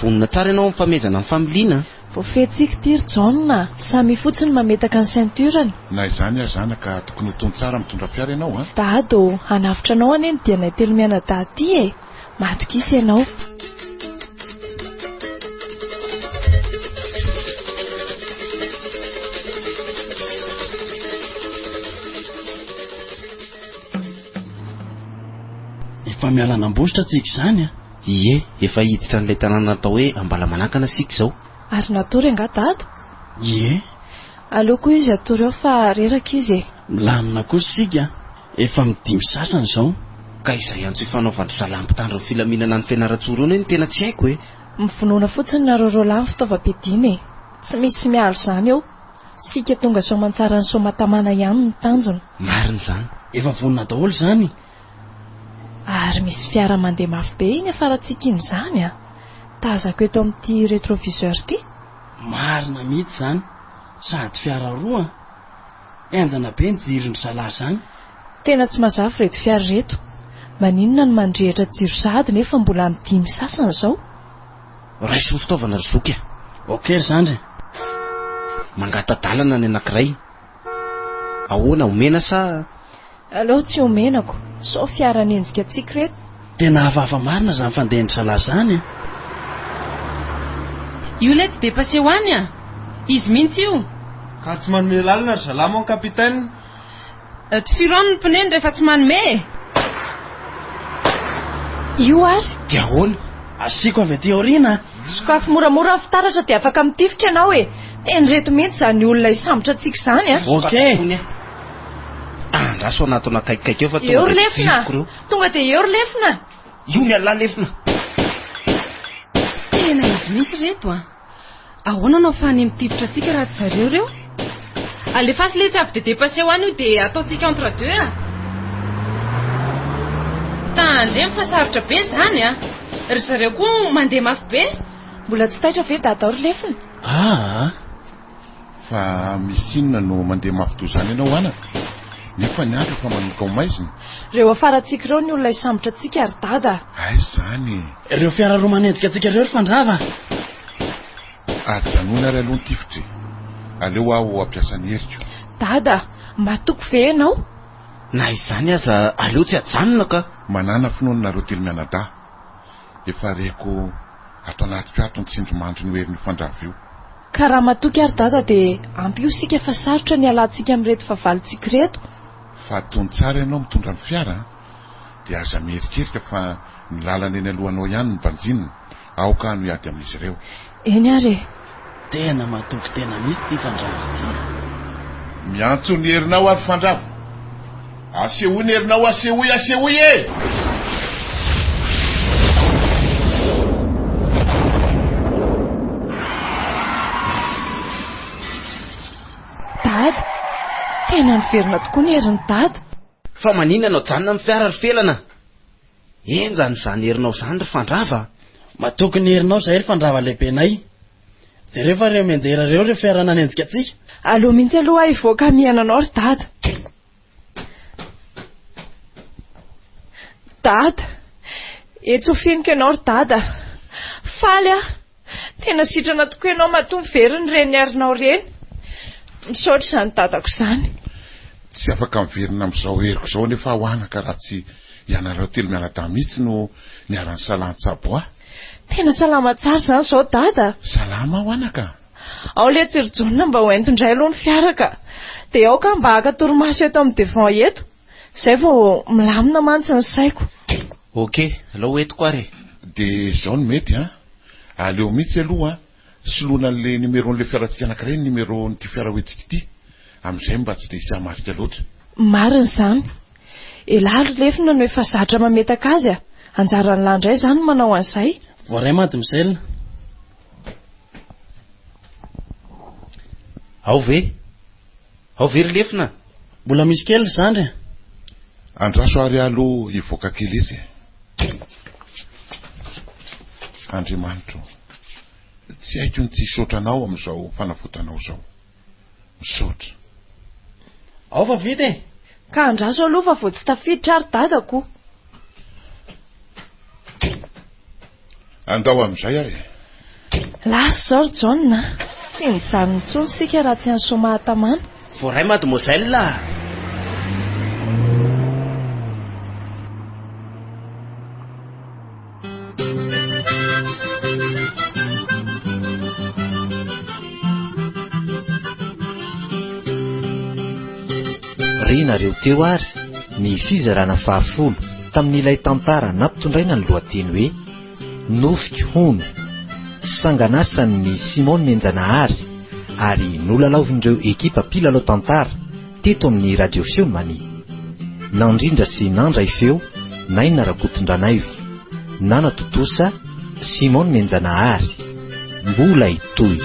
Vonona tsara ianao mifamezana amin'ny familiana. Vao fetsika tiry John, samy fotsiny mametaka ny ceinturany. Na izany aza zanaka tokony ho tony tsara mitondra fiara ianao a. Dado, hanafitra anao aneny dia nay telo miana daty e. Matokisa ianao. Efa mialanam-bositra tsika izany a. Ie, efa hiditra n'ilay tanàna atao hoe Ambalamanakana sika zao. Ary natory anga dado? Ie. Aleo koa izy atory ao fa reraka izy e. Milamina kosa sika. Efa midimy sasany zao. Ka izay antso ifanaovandry zalampitandro ny filaminana ny fianaratsoro eny tena tsy haiko e. Mivonoana fotsiny nareo rola ny fitaovam-piadiana e. Tsy misy mialo zany eo. Sika tonga soamantsara ny somatamana ihany ny tanjona. Marina zany. Efa vonona daholo zany. Ary misy fiara mandeha mafy be iny afaratsika iny zany a. Tazako eto amin'ity rétroviseur ty. Marina mihitsy zany. Sady fiara roa. Enjana be ny jirony zalahy zany. Tena tsy mazafy reto fiara reto. Maninona no mandrehitra jiro sahady nefa mbola midimy sasany zao. Raisy fitaovana ry zoky. Ok zany. Mangata-dalana ny anankiray. Ahoana omena sa? Aleo tsy omenako. So fiara nenjika tsika reto. Tena hafahafa marina zany fandehan'ny zalahy zany. Io lety dépassé hoany a. Izy mihitsy io. Ka tsy manome lalana ry zalahy mon kapitaine. Ty firoany ny pneu rehefa tsy manome. Io ary? Dia ahoana? Asiko avy aty aoriana. Sokafy moramora ny fitaratra dia afaka mitifitra ianao e. Teny reto mihitsy zany olona isambotra tsika zany a. Ok. Andraso anato nakaikaiky eo fa tonga de lefina. Tonga de eo lefina. Io miala lefina. Tena izy mihitsy reto a. Ahoana anao fany mitifitra tsika raha tsy zareo reo? Alefasy lety avy de dépassé hoany io de ataotsika entre deux a. Tandre mifasarotra be zany a. Ry zareo koa mandeha mafy be. Mbola tsy taitra ve dada ry lefina? Fa misy inona no mandeha mafy toy zany ianao ana? nefa ny andro fa manomboka ho maizina. Reo afarantsika ireo ny olona isambotra antsika ary dada. Ay zany. Reo fiara roa manenjika antsika reo ry fandrava. Ajanona ary aloha ny tifitry. Aleo aho ampiasa ny heriko. Dada, matoko ve ianao? Na izany aza aleo tsy ajanona ka. Manana finoanareo telo mianadahy. Efa reko ato anaty fiato ny tsindromandry ny herin'ny fandrava io. Ka raha matoky ary dada dia ampy io sika fa sarotra ny alantsika amin'reto fahavalontsika reto. Fa tony tsara ianao mitondra ny fiara dia aza mierikerika fa ny lalana eny alohanao ihany ny banjinina aoka no hiady amin'izy ireo. Eny ary. Tena matoky tena misy ty fandrava ty. Miantso ny herinao ary fandrava. Asehoy ny herinao, asehoy e! Dada, tena niverina tokoa ny herin'ny dada. Fa manina anao janona amin'ny fiara ry felana. Enjany izany herinao izany ry fandrava. Matoky ny herinao izay ry fandrava lehibenay. Dia rehefa reo menjera reo ry fiara nanenjika antsika. Aleo mihitsy aloha hivoaka miainanao ry dada. Dada, etsofinika ianao ry dada. Faly tena sitrana tokoa ianao matombo veriny reny arinao reny. Misaotra izany dadako izany. Tsy afaka miverina amin'izao heriko izao nefa hoanaka raha tsy ianareo telo mianadahy mihitsy no niarany salantsabo aho. Tena salama tsara izany izao dada. Salama hoanaka. Ao le tsirojonina mba ho entondray aloha ny fiaraka. Dia ao ka mba haka torimaso eto amin'ny devant eto. Izay vao milamina mantsy ny saiko. Ok, alao entiko ary. Dia izao no mety aleo mihitsy aloha soloana an'le numéron'le fiarantsika anankiray ny numéron'ity fiara hoentsika ity. Amin'izay mba tsy dia hisy hamarika loatra. Marina izany. Elalo lefina no efa zatra mametaka azy anjarany landray izany manao an'izay. Voaray maty misailina. Ao ve ry lefina. Mbola misy kely izany. Andraso ary aloha hivoaka kely izy. Andriamanitro, tsy haiko ny tsy hisaotranao amin'izao fanafotanao izao. Misaotra. Ao fa vita Ka andraso aloha fa vao tsy tafiditra ary dadako. Andao amin'izay ary. Lasa zao ry John, tsy mijanona intsony sika raha tsy hanysoma hatamana. Voaray mademoiselle. Nareo teo ary ny fizarana fahafolo tamin'ilay tantara nampitondraina ny lohateny hoe Nofiko hono, sanganasany Simon Menjanahary ary nolalaovin'ireo ekipa mpilalao tantara teto amin'ny radio feon'i Mania. Nandrindra sy nandray feo Naina Rakotondranaivo, Nana Totosa, Simon Menjanahary. Mbola itoy.